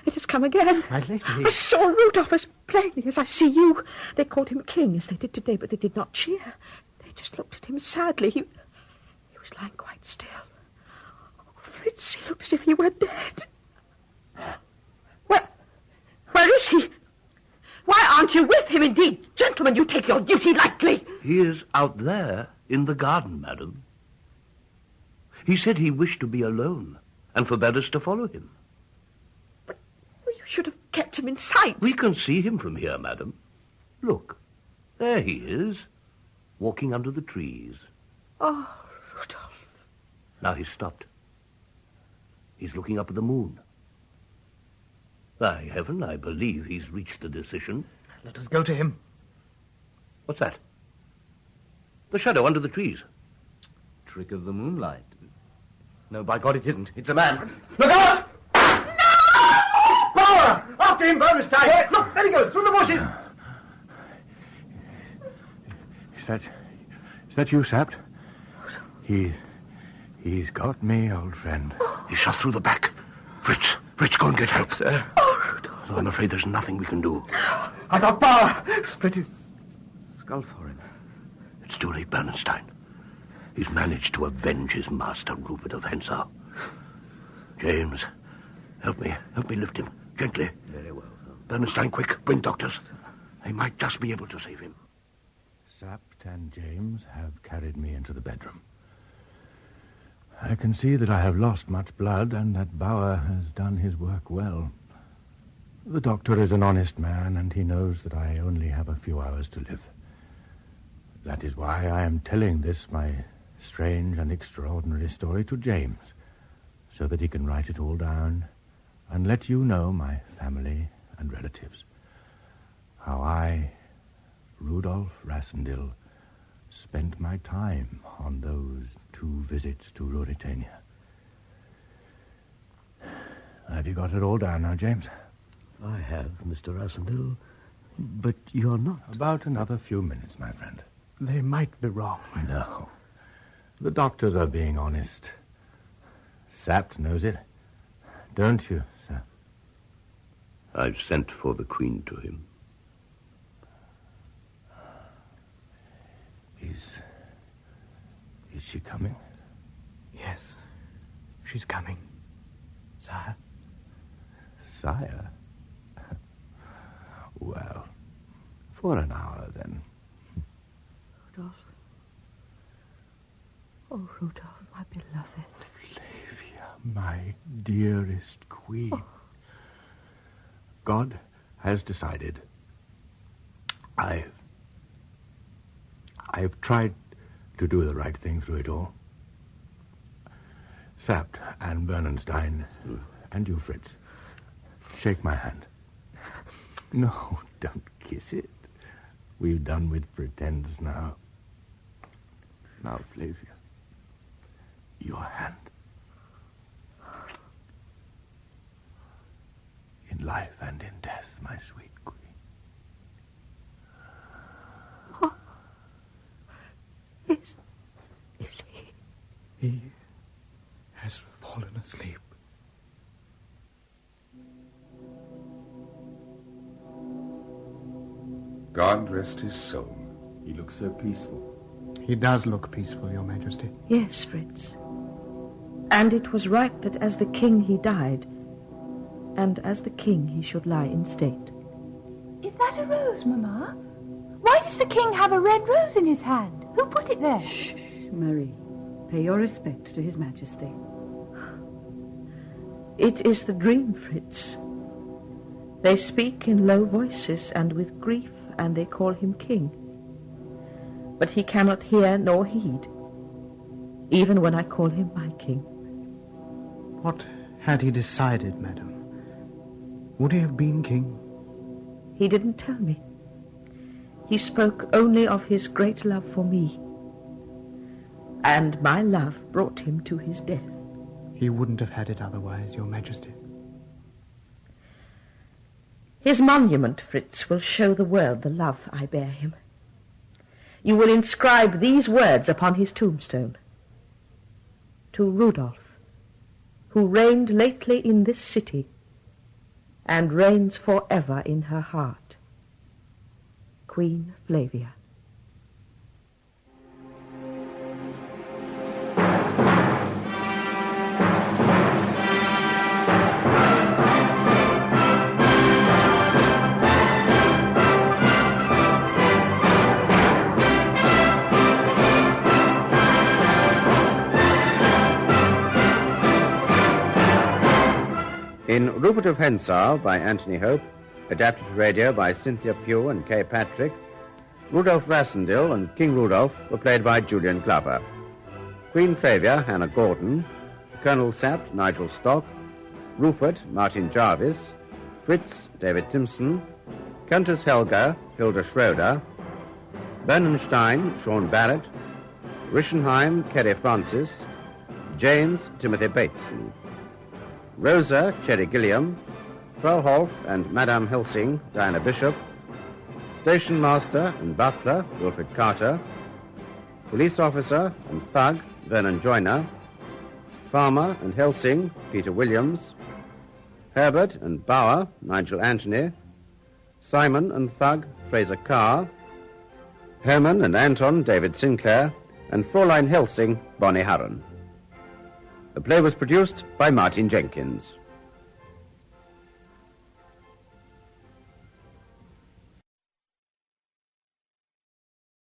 It has come again. My lady. I saw Rudolph as plainly as I see you. They called him king, as they did today, but they did not cheer. They just looked at him sadly. He was lying quite still. Oh, Fritz, he looked as if he were dead. Where is he? Why aren't you with him, indeed? Gentlemen, you take your duty lightly. He is out there in the garden, madam. He said he wished to be alone and forbade us to follow him. But you should have kept him in sight. We can see him from here, madam. Look, there he is, walking under the trees. Oh, Rudolph. Now he's stopped. He's looking up at the moon. By heaven, I believe he's reached the decision. Let us go to him. What's that? The shadow under the trees. Trick of the moonlight. No, by God, it isn't. It's a man. Look out! No! Bauer! After him, Bernstein! Yes. Look, there he goes, through the bushes. that you, Sapt? He's got me, old friend. He shot through the back. Fritz, go and get help. Sir. So I'm afraid there's nothing we can do. I got Bauer. Split his skull for him. It's too late, Bernstein. He's managed to avenge his master, Rupert of Hentzau. James, help me lift him. Gently. Very well, sir. Bernstein, quick, bring doctors. They might just be able to save him. Sapt and James have carried me into the bedroom. I can see that I have lost much blood and that Bauer has done his work well. The doctor is an honest man, and he knows that I only have a few hours to live. That is why I am telling this, my strange and extraordinary story, to James, so that he can write it all down and let you know, my family and relatives, how I, Rudolf Rassendyll, spent my time on those 2 visits to Ruritania. Have you got it all down now, James? I have, Mr. Rassendyll, but you're not. About another few minutes, my friend. They might be wrong. No. The doctors are being honest. Sapt knows it. Don't you, sir? I've sent for the Queen to him. Is she coming? Yes, she's coming. Sire? Sire? Well, for an hour, then. Rudolph. Oh, Rudolph, my beloved. Flavia, my dearest queen. Oh. God has decided. I've tried to do the right thing through it all. Sapt and Bernstein, and you, Fritz, shake my hand. No, don't kiss it. We've done with pretense now. Now, Flavia, your hand. In life and in death, my sweet queen. Oh. Is he? He has fallen asleep. God rest his soul. He looks so peaceful. He does look peaceful, Your Majesty. Yes, Fritz. And it was right that as the king he died, and as the king he should lie in state. Is that a rose, Mamma? Why does the king have a red rose in his hand? Who put it there? Shh, Marie. Pay your respects to His Majesty. It is the dream, Fritz. They speak in low voices and with grief, and they call him king. But he cannot hear nor heed, even when I call him my king. What had he decided, madam? Would he have been king? He didn't tell me. He spoke only of his great love for me. And my love brought him to his death. He wouldn't have had it otherwise, Your Majesty. His monument, Fritz, will show the world the love I bear him. You will inscribe these words upon his tombstone. To Rudolph, who reigned lately in this city, and reigns forever in her heart. Queen Flavia. In Rupert of Hentzau by Anthony Hope, adapted to radio by Cynthia Pugh and Kay Patrick, Rudolf Rassendyll and King Rudolph were played by Julian Glover. Queen Flavia, Hannah Gordon, Colonel Sapt, Nigel Stock, Rupert, Martin Jarvis, Fritz, David Simpson, Countess Helga, Hilda Schroeder, Bernstein, Sean Barrett, Rischenheim, Kerry Francis, James, Timothy Bateson, Rosa, Cherry Gilliam, Frau Holf and Madame Helsing, Diana Bishop, Station Master and Butler, Wilfred Carter, Police officer and thug, Vernon Joyner. Farmer and Helsing, Peter Williams. Herbert and Bauer, Nigel Anthony. Simon and thug, Fraser Carr. Herman and Anton, David Sinclair. And Fraulein Helsing, Bonnie Harron. The play was produced by Martin Jenkins.